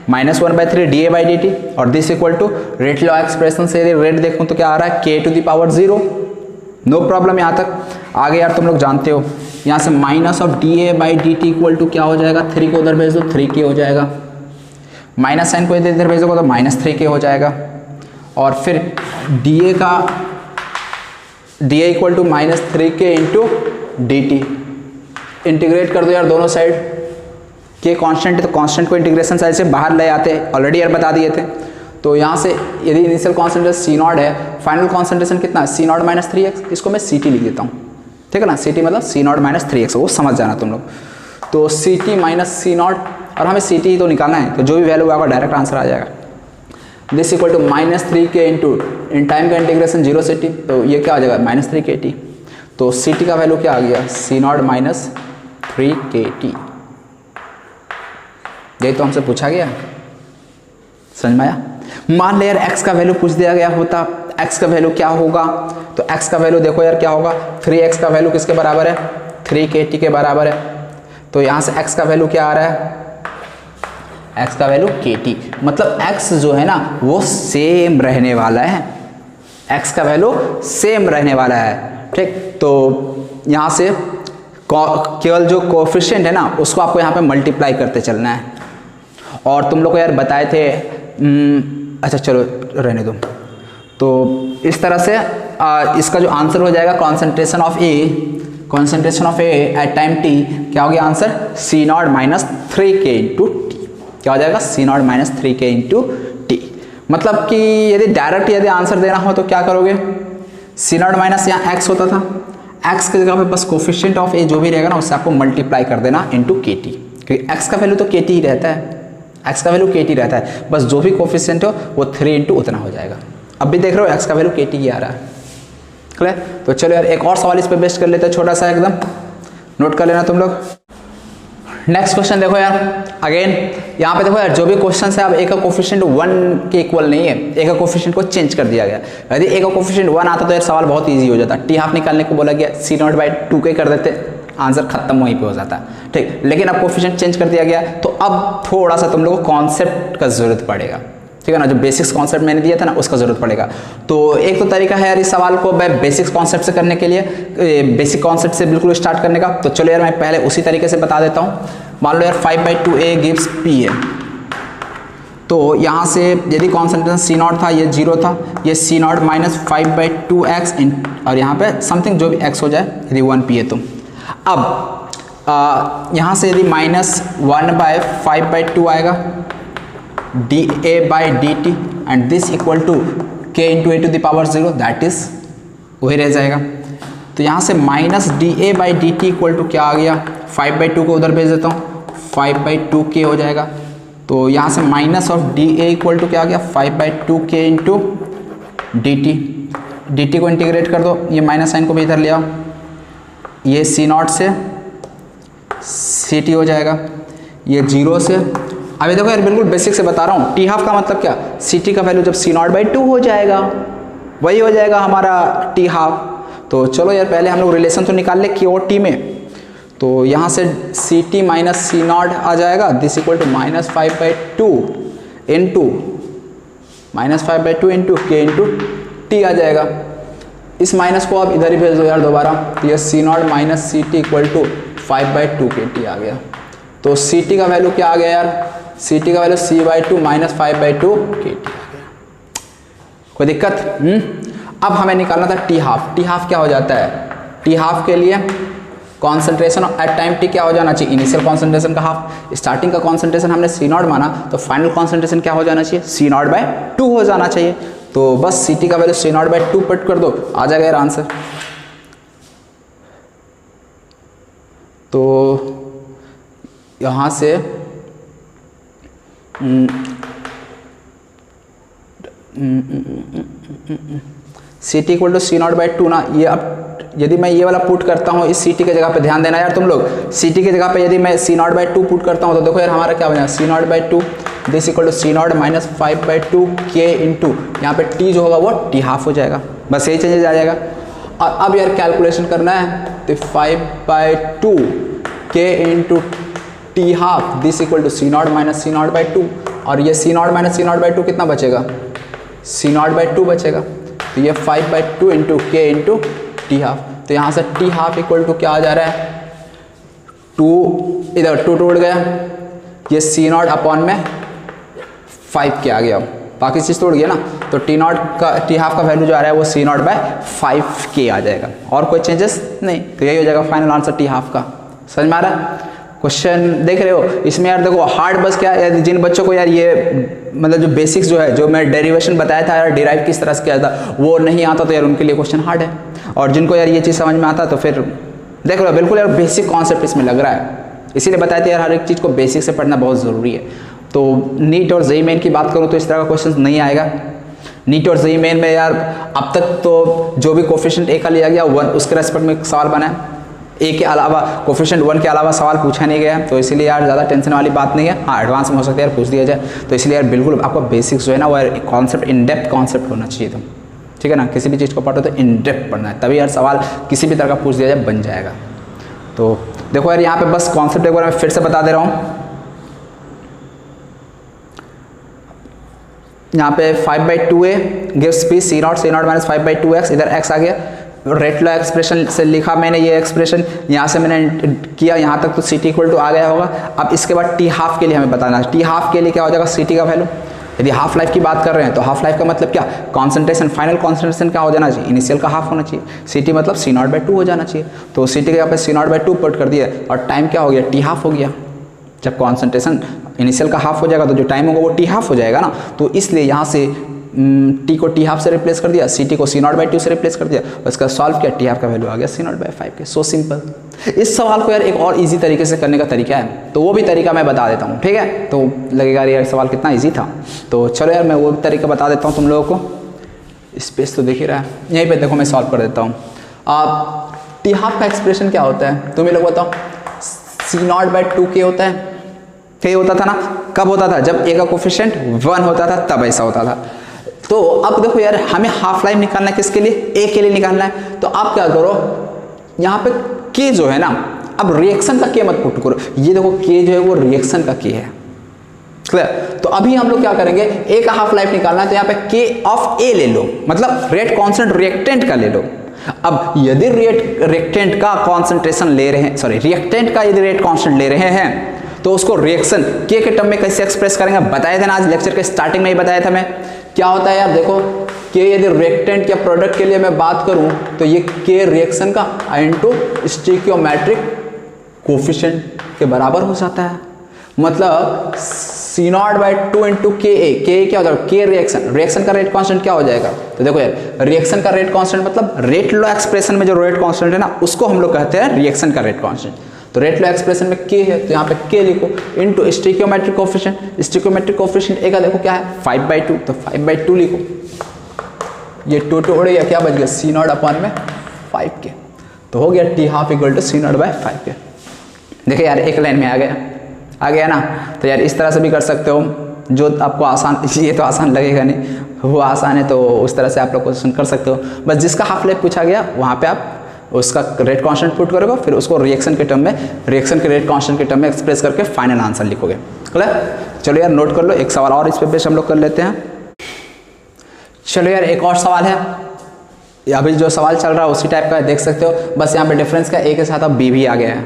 -1/3 D A by D T, और this equal to rate law expression से यदि रेट देखूँ तो क्या आ रहा है k to the power 0। No problem यहाँ तक। आगे यार तुम लोग जानते हो यहाँ से minus of d A by D t equal to क्या हो जाएगा, 3 को उधर भेज दो 3k हो जाएगा, माइनस साइन को इधर भेज दो तो -3k हो जाएगा, और फिर डी ए का d a equal to -3k into d t. Integrate कर दो यार दोनों साइड, के कांस्टेंट है तो कांस्टेंट को इंटीग्रेशन साइड से बाहर ले आते हैं, ऑलरेडी यार बता दिए थे। तो यहाँ से यदि इनिशियल कॉन्सेंट्रेशन सी नॉट है, फाइनल कॉन्सेंट्रेशन कितना है सी नॉट माइनस 3x, इसको मैं सी टी लिख देता हूँ, ठीक है ना। सी टी मतलब सी नॉट माइनस 3x, वो समझ जाना तुम लोग। तो c t minus c not, और हमें सी टी ही तो निकालना है, तो जो भी वैल्यू आएगा डायरेक्ट आंसर आ जाएगा। This equal to -3k into इन टाइम का इंटीग्रेशन 0 से t, तो ये क्या आ जाएगा -3kt। तो सी टी का वैल्यू क्या आ गया सी नॉट माइनस 3kt। यही तो हमसे पूछा गया, समझ में आया। मान ले यार x का वैल्यू पूछ दिया गया होता, x का वैल्यू क्या होगा, तो x का वैल्यू देखो यार क्या होगा 3x का वैल्यू किसके बराबर है 3kt के बराबर है। तो यहाँ से x का वैल्यू क्या आ रहा है x का वैल्यू kt, मतलब x जो है ना वो सेम रहने वाला है, x का वैल्यू सेम रहने वाला है, ठीक। तो यहाँ से केवल जो कोफिशिएंट है ना उसको आपको यहाँ पे मल्टीप्लाई करते चलना है। और तुम लोग को यार बताए थे, अच्छा चलो रहने दो। तो इस तरह से इसका जो आंसर हो जाएगा concentration of A at time t क्या हो गया answer C not minus 3k into T, क्या हो जाएगा C not minus 3k into T. मतलब कि यदि डायरेक्ट यदि आंसर देना हो तो क्या करोगे, सी नॉट माइनस यहाँ x होता था, x की जगह पे बस कोफिशिएंट ऑफ ए जो भी रहेगा ना उससे आपको मल्टीप्लाई कर देना इंटू के टी, क्योंकि x का वैल्यू तो के टी ही रहता है, x का वैल्यू के टी रहता है, बस जो भी कोफिशिएंट हो वो 3 इंटू उतना हो जाएगा। अब भी देख रहे हो x का वैल्यू के टी ही आ रहा है, क्लियर। तो चलो यार एक और सवाल इस पे बेस्ट कर लेते हैं, छोटा सा एकदम नोट कर लेना तुम लोग। नेक्स्ट क्वेश्चन देखो यार, अगेन यहाँ पे देखो यार जो भी क्वेश्चन है अब ए का कोफिशिएंट 1 के इक्वल नहीं है, ए का कोफिशिएंट को चेंज कर दिया गया। यदि ए का कोफिशिएंट 1 आता तो यार सवाल बहुत इजी हो जाता, टी हाफ निकालने को बोला गया सी नॉट बाई 2k कर देते, आंसर खत्म वहीं पे हो जाता, ठीक। लेकिन अब कोफिशिएंट चेंज कर दिया गया तो अब थोड़ा सा तुम लोग को कॉन्सेप्ट का जरूरत पड़ेगा, ठीक है ना। जो बेसिक्स कॉन्सेप्ट मैंने दिया था ना उसका जरूरत पड़ेगा। तो एक तो तरीका है यार इस सवाल को बेसिक्स कॉन्सेप्ट से करने के लिए, बेसिक कॉन्सेप्ट से बिल्कुल स्टार्ट करने का। तो चलो यार मैं पहले उसी तरीके से बता देता हूँ। मान लो यार 5/2a गिव्स p है, तो यहाँ से यदि कॉन्सेंट्रेशन सी नॉट था ये 0 था, ये सी नॉट माइनस 5/2x और यहाँ पे समथिंग जो भी x हो जाए यदि 1p है तो। अब यहाँ से यदि -1/5/2 आएगा dA/dt and this equal to k into a to the power 0, that is वही रह जाएगा। तो यहाँ से -dA/dt इक्वल टू क्या आ गया, 5/2 को उधर भेज देता हूँ, 5/2k हो जाएगा। तो यहाँ से minus of dA equal to क्या आ गया, 5/2k इंटू dt को इंटीग्रेट कर दो, ये माइनस साइन को भी इधर ले आओ, ये C0 से CT हो जाएगा, ये 0 से। अभी देखो यार बिल्कुल बेसिक से बता रहा हूँ, टी हाफ का मतलब क्या, CT का वैल्यू जब C0/2 हो जाएगा वही हो जाएगा हमारा टी हाफ। तो चलो यार पहले हम लोग रिलेशन तो निकाल ले K और T में। तो यहाँ से CT माइनस C0 आ जाएगा, this equal to -5/2 into K into T आ जाएगा। इस माइनस को आप इधर ही भेज दो यार दोबारा, तो ये C0 minus CT equal to 5/2KT आ गया। तो CT का वैल्यू क्या आ गया यार, CT का वैल्यू C/2 माइनस 5/2KT आ गया। कोई दिक्कत? अब हमें निकालना था टी हाफ। टी हाफ क्या हो जाता है, टी हाफ के लिए कॉन्सेंट्रेशन एट टाइम टी क्या हो जाना चाहिए, इनिशियल कॉन्सेंट्रेशन का हाफ। स्टार्टिंग का कॉन्सेंट्रेशन हमने C0 माना, तो फाइनल कॉन्सेंट्रेशन क्या हो जाना चाहिए, C0/2 हो जाना चाहिए। तो बस CT का वैल्यू C0/2 पुट कर दो, आ जाएगा यार आंसर। तो यहाँ से CT इक्वल टू C0/2 ना, ये अब यदि मैं ये वाला पुट करता हूँ इस CT के जगह पे, ध्यान देना यार तुम लोग, CT की जगह पे यदि मैं C0/2 पुट करता हूँ तो देखो यार हमारा क्या बना, C0/2 this equal to C0 minus 5/2K into यहाँ पे T जो होगा वो T हाफ हो जाएगा। बस यही चेंजेस आ जाएगा। और अब यार कैलकुलेशन करना है, तो 5/2K into T half this equal to C0 minus C0/2, और ये C0 माइनस C0/2 कितना बचेगा, C0/2 बचेगा। तो ये 5/2 into K into T half. तो यहाँ से T हाफ इक्वल टू क्या आ जा रहा है, 2, इधर 2 उड़ गया, ये C0 अपॉन में 5K आ गया, बाकी चीज़ तो उड़ गया ना। तो T हाफ का वैल्यू जो आ रहा है वो C0/5K आ जाएगा, और कोई चेंजेस नहीं। तो यही हो जाएगा फाइनल आंसर टी हाफ का। समझ में आ रहा है? क्वेश्चन देख रहे हो इसमें यार, देखो हार्ड बस क्या है, जिन बच्चों को यार ये मतलब जो बेसिक्स जो है, जो मैं डेरिवेशन बताया था यार, डिराइव किस तरह से किया था, वो नहीं आता तो यार उनके लिए क्वेश्चन हार्ड है। और जिनको यार ये चीज़ समझ में आता तो फिर देख लो बिल्कुल यार बेसिक कॉन्सेप्ट इसमें लग रहा है, इसीलिए बताया था यार हर एक चीज़ को बेसिक से पढ़ना बहुत ज़रूरी है। तो नीट और जेईई मेन की बात करूँ तो इस तरह का क्वेश्चन नहीं आएगा। नीट और जेईई मेन में यार अब तक तो जो भी कोफिशिएंट ए का लिया गया 1 उसके रेस्पेक्ट में सवाल बना है, ए के अलावा कोफिशिएंट 1 के अलावा सवाल पूछा नहीं गया, तो इसलिए यार ज़्यादा टेंशन वाली बात नहीं है। हाँ एडवांस में हो सकता है यार पूछ दिया जाए, तो इसलिए यार बिल्कुल आपका बेसिक्स जो है ना वो यार कॉन्सेप्ट इन डेप्थ कॉन्सेप्ट होना चाहिए तुम, ठीक है ना। किसी भी चीज़ को पढ़ो तो इन डेप्थ पढ़ना है, तभी यार सवाल किसी भी तरह का पूछ दिया जाए बन जाएगा। तो देखो यार यहाँ पे बस कॉन्सेप्ट एक बार मैं फिर से बता दे रहा हूँ। यहाँ पे 5/2A gives P C0 minus 5/2x, इधर x आ गया, रेट लॉ एक्सप्रेशन से लिखा मैंने ये एक्सप्रेशन, यहाँ से मैंने किया यहाँ तक, तो CT इक्वल टू आ गया होगा। अब इसके बाद टी हाफ के लिए हमें बताना है, टी हाफ के लिए क्या हो जाएगा, CT का वैल्यू। यदि हाफ लाइफ की बात कर रहे हैं तो हाफ लाइफ का मतलब क्या, कॉन्सेंट्रेशन, फाइनल कॉन्सेंट्रेशन क्या हो जाना चाहिए, इनिशियल का हाफ होना चाहिए। CT मतलब C0/2 हो जाना चाहिए, तो CT के यहाँ पे C0/2 पुट कर दिया, और टाइम क्या हो गया, टी हाफ हो गया। जब कॉन्सेंट्रेशन इनिशियल का हाफ हो जाएगा तो जो टाइम होगा वो टी हाफ हो जाएगा ना, तो इसलिए यहाँ से टी को टी हाफ से रिप्लेस कर दिया, CT को C0/2 से रिप्लेस कर दिया, उसका सॉल्व किया, टी हाफ का वैल्यू आ गया C0/5 के। So simple. इस सवाल को यार एक और इजी तरीके से करने का तरीका है, तो वो भी तरीका मैं बता देता हूँ, ठीक है। तो लगेगा यार सवाल कितना ईजी था, तो चलो यार मैं वो भी तरीका बता देता हूँ तुम लोगों को। स्पेस तो देख ही रहा है, यहीं पर देखो मैं सॉल्व कर देता हूँ। टी हाफ का एक्सप्रेशन क्या होता है तुम लोग बताओ, C0/2K होता है, क्या होता था ना, कब होता था, जब ए का कोफिशिएंट 1 होता था तब ऐसा होता था। तो अब देखो यार हमें हाफ लाइफ निकालना है, किसके लिए, ए के लिए निकालना है। तो आप क्या करो, यहाँ पे के जो है ना, अब रिएक्शन का के मत पुट करो, ये देखो के जो है वो रिएक्शन का के है, क्लियर। तो अभी हम लोग क्या करेंगे, ए का हाफ लाइफ निकालना है, तो यहाँ पे के ऑफ ए ले लो, मतलब रेट कांस्टेंट रिएक्टेंट का ले लो। अब यदि रिएक्टेंट का कॉन्सेंट्रेशन ले रहे हैं, सॉरी रिएक्टेंट का यदि रेट कांस्टेंट ले रहे हैं तो उसको रिएक्शन के टर्म में कैसे एक्सप्रेस करेंगे, बताया था ना आज लेक्चर के स्टार्टिंग में ही बताया था मैं। क्या होता है यार देखो, के यदि रिएक्टेंट या प्रोडक्ट के लिए मैं बात करूं तो ये के रिएक्शन का इनटू स्टोइकियोमेट्रिक कोफिशिएंट के बराबर हो जाता है। मतलब सी नॉट बाई 2 इंटू के ए, के क्या हो जाएगा, के रिएक्शन का रेट कांस्टेंट क्या हो जाएगा। तो देखो यार, रिएक्शन का रेट कांस्टेंट मतलब रेट लॉ एक्सप्रेशन में जो रेट कांस्टेंट है ना, उसको हम लोग कहते हैं रिएक्शन का रेट कांस्टेंट। तो रेट लॉ एक्सप्रेशन में के है, तो यहाँ पे के लिखो इंटू स्टिक्योमेट्रिक कोफिशिएंट। स्टिक्योमेट्रिक कोफिशिएंट ए का देखो क्या है 5/2, तो 5/2 लिखो। ये 2 उड़ गया, क्या बच गया सी नॉट अपॉन में 5 के। तो हो गया t half equal to C not by 5 k. देखिए यार एक लाइन में आ गया ना। तो यार इस तरह से भी कर सकते हो, जो आपको आसान, ये तो आसान लगेगा नहीं, वो आसान है तो उस तरह से आप लोग क्वेश्चन कर सकते हो। बस जिसका हाफ लाइफ पूछा गया वहाँ पे आप उसका रेट कांस्टेंट पुट करोगे, फिर उसको रिएक्शन के टर्म में, रिएक्शन के रेट कांस्टेंट के टर्म में एक्सप्रेस करके फाइनल आंसर लिखोगे। क्लियर? चलो यार नोट कर लो, एक सवाल और इस पे बेस हम लोग कर लेते हैं। चलो यार एक और सवाल है, अभी जो सवाल चल रहा है उसी टाइप का देख सकते हो, बस यहाँ पे डिफरेंस का ए के साथ अब बी भी आ गया है,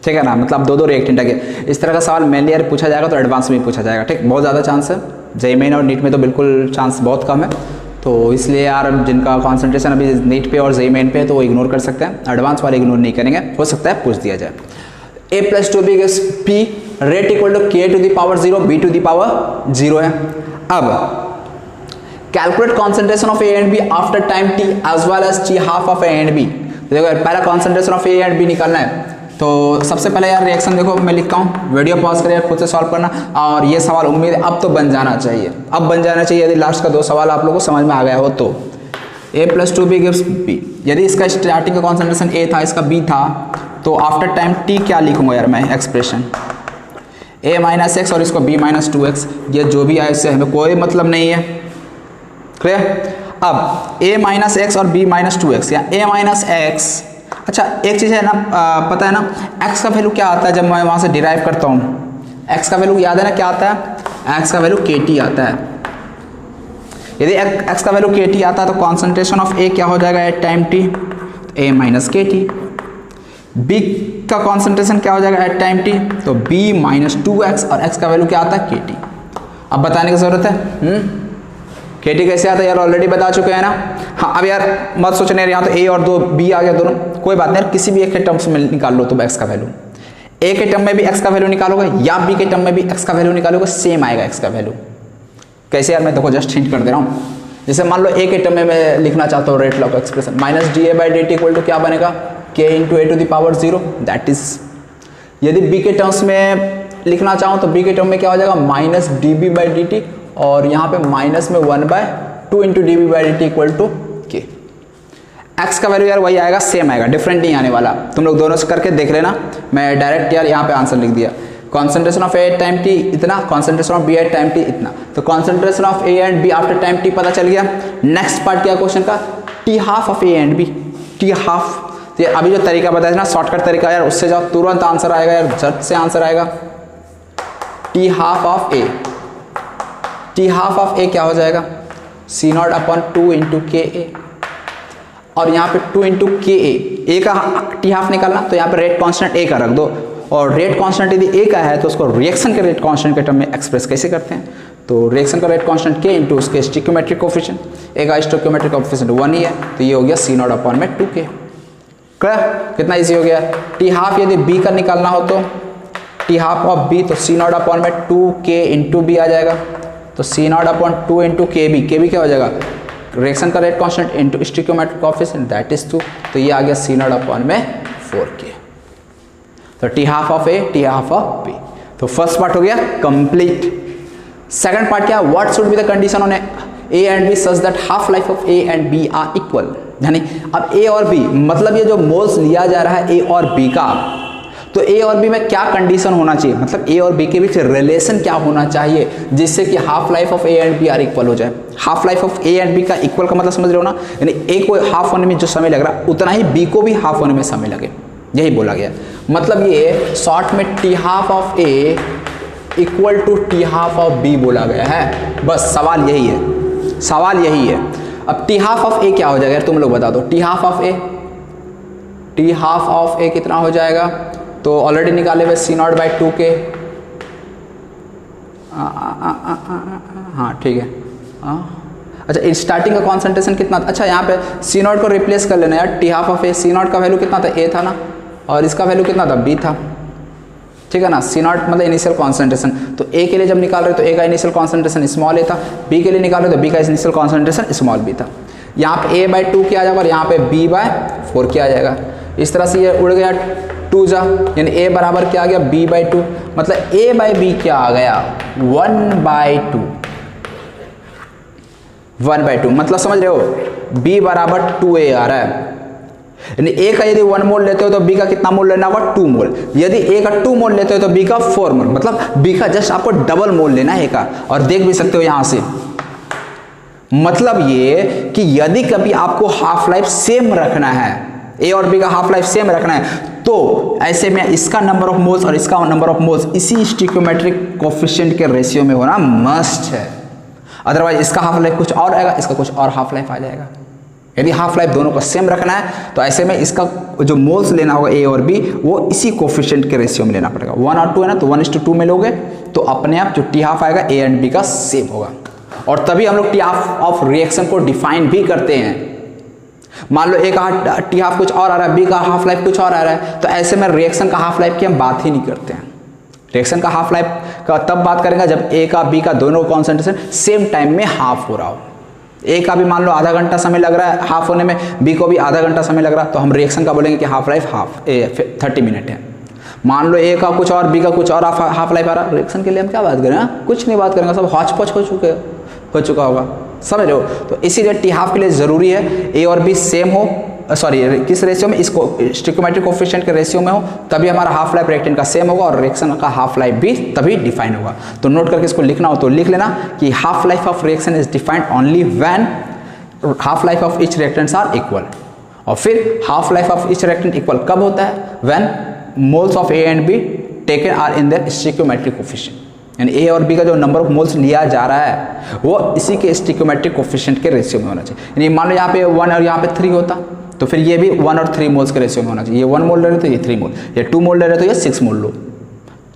ठीक है ना। मतलब दो रिएक्टेंट आ गए। इस तरह का सवाल मेनली यार पूछा जाएगा तो एडवांस में पूछा जाएगा, ठीक, बहुत ज़्यादा चांस है। जेईई मेन और नीट में तो बिल्कुल चांस बहुत कम है, तो इसलिए यार जिनका कॉन्सेंट्रेशन अभी नीट पे और जेईई मेन पे है तो वो इग्नोर कर सकते हैं, एडवांस वाले इग्नोर नहीं करेंगे, हो सकता है पूछ दिया जाए। a + 2b gives p, rate equal to k to the power 0, b to the power 0 है। अब calculate concentration of a and b after time t as well as t half of a and b। देखो पहला concentration of a and b निकालना है, तो सबसे पहले यार रिएक्शन देखो मैं लिखता हूँ, वीडियो पॉज करिए खुद से सॉल्व करना। और ये सवाल उम्मीद है अब तो बन जाना चाहिए, अब बन जाना चाहिए, यदि लास्ट का 2 सवाल आप लोगों को समझ में आ गया हो तो। a + 2b gives b, यदि इसका स्टार्टिंग का कॉन्सेंट्रेशन a था, इसका b था, तो आफ्टर टाइम t क्या लिखूंगा यार मैं एक्सप्रेशन a - x और इसको b - 2x, ये जो भी आए इससे हमें कोई मतलब नहीं है। क्लियर? अब a - x और b - 2x या a - x, अच्छा एक चीज़ है ना, पता है ना x का वैल्यू क्या आता है जब मैं वहाँ से डिराइव करता हूँ, x का वैल्यू याद है ना क्या आता है, x का वैल्यू kt आता है। यदि x का वैल्यू kt आता है तो कॉन्सेंट्रेशन ऑफ a क्या हो जाएगा at time t, a - kt। b का कॉन्सेंट्रेशन क्या हो जाएगा एट टाइम t, तो b - 2x और x का वैल्यू क्या आता है kt। अब बताने की ज़रूरत है, kt कैसे आता है यार ऑलरेडी बता चुके हैं ना। हाँ अब यार मत सोचने यहाँ तो a और 2b आ गया दोनों, कोई बात नहीं यार, किसी भी एक के टर्म्स में निकाल लो तुम x का वैल्यू, a के टर्म में भी x का वैल्यू निकालोगे या b के टर्म में भी x का वैल्यू निकालोगे, सेम आएगा x का वैल्यू। कैसे यार, मैं देखो जस्ट हिंट कर दे रहा हूँ। जैसे मान लो a के टर्म में मैं लिखना चाहता हूँ रेट लॉ का एक्सप्रेशन, -dA/dt इक्वल टू क्या बनेगा k × a to the power 0, that is. यदि b के टर्म्स में लिखना चाहूँ तो b के टर्म में क्या हो जाएगा -dB/dt, और यहाँ पे माइनस में 1/2 × dB/dt equal to k। x का वैल्यू यार वही आएगा, सेम आएगा, डिफरेंट नहीं आने वाला। तुम लोग दोनों से करके देख लेना, मैं डायरेक्ट यार यहाँ पे आंसर लिख दिया। Concentration of a at time t इतना, concentration of b at time t इतना, तो concentration of a and b after time t पता चल गया। नेक्स्ट पार्ट क्या क्वेश्चन का, t half of a and b, t half. तो अभी जो तरीका बताया ना शॉर्टकट तरीका यार, उससे जाओ तुरंत आंसर आएगा यार, झट से आंसर आएगा। t half of a, t half of a क्या हो जाएगा C0/2 × KA, और यहाँ पे 2 × KA, a का t हाफ निकालना, तो यहाँ पे रेट कांस्टेंट a का रख दो, और रेट कांस्टेंट यदि a का है तो उसको रिएक्शन के रेट कांस्टेंट के टर्म में एक्सप्रेस कैसे करते हैं, तो रिएक्शन का रेट कांस्टेंट k × उसके स्टिक्योमेट्रिक कोफिशिएंट, a का स्टिक्योमेट्रिक कोफिशिएंट 1 ही है, तो ये हो गया C0/2K। क्लियर? कितना इजी हो गया। t हाफ यदि b का निकालना हो तो t हाफ ऑफ b, तो C0/2K × b आ जाएगा, तो C0/2 × KB, KB क्या हो जाएगा रिएक्शन का rate constant into stoichiometric coefficient, that is 2, तो ये आ गया C0/4K। तो t half of a, t half of b, तो फर्स्ट पार्ट हो गया कंप्लीट। सेकंड पार्ट क्या, what should be the condition on a and b such that half life of a and b are equal. यानी अब a और b, मतलब ये जो मोल्स लिया जा रहा है a और b का, तो a और b में क्या कंडीशन होना चाहिए, मतलब a और b के बीच रिलेशन क्या होना चाहिए जिससे कि half life of a and b are equal हो जाए। Half life of a and b का इक्वल का मतलब समझ रहे हो ना, यानी a को हाफ होने में जो समय लग रहा उतना ही b को भी हाफ होने में समय लगे, यही बोला गया। मतलब ये शॉर्ट में t half of a equal to t half of b बोला गया है, बस सवाल यही है, सवाल यही है। अब t हाफ ऑफ a क्या हो जाएगा तुम लोग बता दो, t half of a, t half of a कितना हो जाएगा, तो ऑलरेडी निकाले हुए C0/2K। हाँ ठीक है। अच्छा स्टार्टिंग का कॉन्सेंट्रेशन कितना था, अच्छा यहाँ पे C0 को रिप्लेस कर लेना यार, t half of a, C0 का वैल्यू कितना था a था ना, और इसका वैल्यू कितना था b था, ठीक है ना। C नॉट मतलब इनिशियल कॉन्सेंट्रेशन, तो A के लिए जब निकाल रहे तो A का इनिशियल कॉन्सेंट्रेशन स्मॉल A था, B के लिए निकाल रहे तो B का इनिशियल कॉन्सेंट्रेशन स्मॉल B था। यहाँ पे A/2 किया जाएगा और यहाँ पे B/4 किया जाएगा। इस तरह से ये उड़ गया 2 जा, यानी A बराबर क्या आ गया B/2, मतलब A/B क्या आ गया 1/2, 1/2 मतलब समझ रहे हो B बराबर 2A आ रहा है। यानी A का यदि 1 मोल लेते हो तो B का कितना मोल लेना होगा 2 मोल, यदि A का 2 मोल लेते हो तो B का 4 मोल, मतलब B का जस्ट आपको डबल मोल लेना है A का। और देख भी सकते हो यहां से, मतलब ये कि यदि कभी आपको हाफ लाइफ सेम रखना है, A और B का हाफ लाइफ सेम रखना है, तो ऐसे में इसका नंबर ऑफ मोल्स और इसका नंबर ऑफ मोल्स इसी स्टिक्योमेट्रिक कोफिशिएंट के रेशियो में होना मस्ट है। अदरवाइज इसका हाफ लाइफ कुछ और आएगा, इसका कुछ और हाफ लाइफ आ जाएगा। यदि हाफ लाइफ दोनों को सेम रखना है तो ऐसे में इसका जो मोल्स लेना होगा A और B वो इसी कोफिशिएंट के रेशियो में लेना पड़ेगा। 1 और 2 है ना, तो 1:2 में लोगे तो अपने आप जो टी हाफ आएगा A एंड B का सेम होगा। और तभी हम लोग टी हाफ ऑफ रिएक्शन को डिफाइन भी करते हैं। मान लो A का टी हाफ कुछ और आ रहा है, B का हाफ लाइफ कुछ और आ रहा है, तो ऐसे में रिएक्शन का हाफ लाइफ की हम बात ही नहीं करते हैं। रिएक्शन का हाफ लाइफ का तब बात करेंगे जब A का B का दोनों कॉन्सेंट्रेशन सेम टाइम में हाफ हो रहा हो। A का भी मान लो आधा घंटा समय लग रहा है हाफ होने में, B को भी आधा घंटा समय लग रहा है, तो हम रिएक्शन का बोलेंगे कि हाफ लाइफ 30 मिनट है। मान लो A का कुछ और B का कुछ और हाफ लाइफ आ रहा है, रिएक्शन के लिए हम क्या बात करें, कुछ नहीं बात करेंगे, सब हौच पौच हो चुका होगा, समझ रहे हो। तो इसीलिए टी हाफ के लिए ज़रूरी है A और B सेम हो, सॉरी किस रेशियो में, इसको स्टिक्योमेट्रिक कोफिशिएंट के रेशियो में हो, तभी हमारा हाफ लाइफ रिएक्टेंट का सेम होगा और रिएक्शन का हाफ लाइफ भी तभी डिफाइन होगा। तो नोट करके इसको लिखना हो तो लिख लेना कि half life of reaction is defined only when half life of each reactants are equal. और फिर half life of each reactant equal कब होता है, when moles of A and B taken are in their stoichiometric coefficient, यानी A और B का जो नंबर ऑफ मोल्स लिया जा रहा है वो इसी के स्टिक्योमेट्रिक कोफिशिएंट के रेशियो में होना चाहिए। यानी मान लो यहाँ पे 1 और यहाँ पे 3 होता तो फिर ये भी 1 और 3 मोल्स के रेशियो में होना चाहिए। ये 1 मोल ले रहे तो ये 3 मोल, ये 2 मोल ले रहे तो ये 6 मोल लो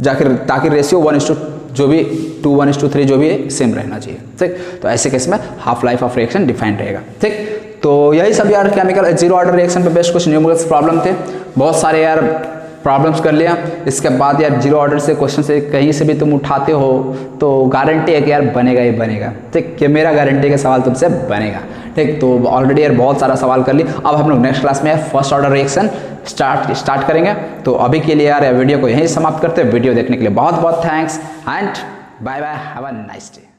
जाकर, ताकि रेशियो 1:2 जो भी 2 1:3 जो भी है सेम रहना चाहिए। ठीक, तो ऐसे केस में half life of reaction defined रहेगा। ठीक, तो यही सब यार केमिकल जीरो ऑर्डर रिएक्शन पे बेस्ट कुछ न्यूमेरिकल्स प्रॉब्लम थे, बहुत सारे यार प्रॉब्लम्स कर लिया। इसके बाद यार जीरो ऑर्डर से क्वेश्चन से कहीं से भी तुम उठाते हो तो गारंटी है कि यार बनेगा ही बनेगा। ठीक, कि मेरा गारंटी का सवाल तुमसे बनेगा। ठीक, तो ऑलरेडी यार बहुत सारा सवाल कर ली। अब हम लोग नेक्स्ट क्लास में फर्स्ट ऑर्डर रिएक्शन स्टार्ट करेंगे। तो अभी के लिए यार वीडियो को यहीं समाप्त करते हैं। वीडियो देखने के लिए बहुत बहुत thanks and bye bye, have a nice day.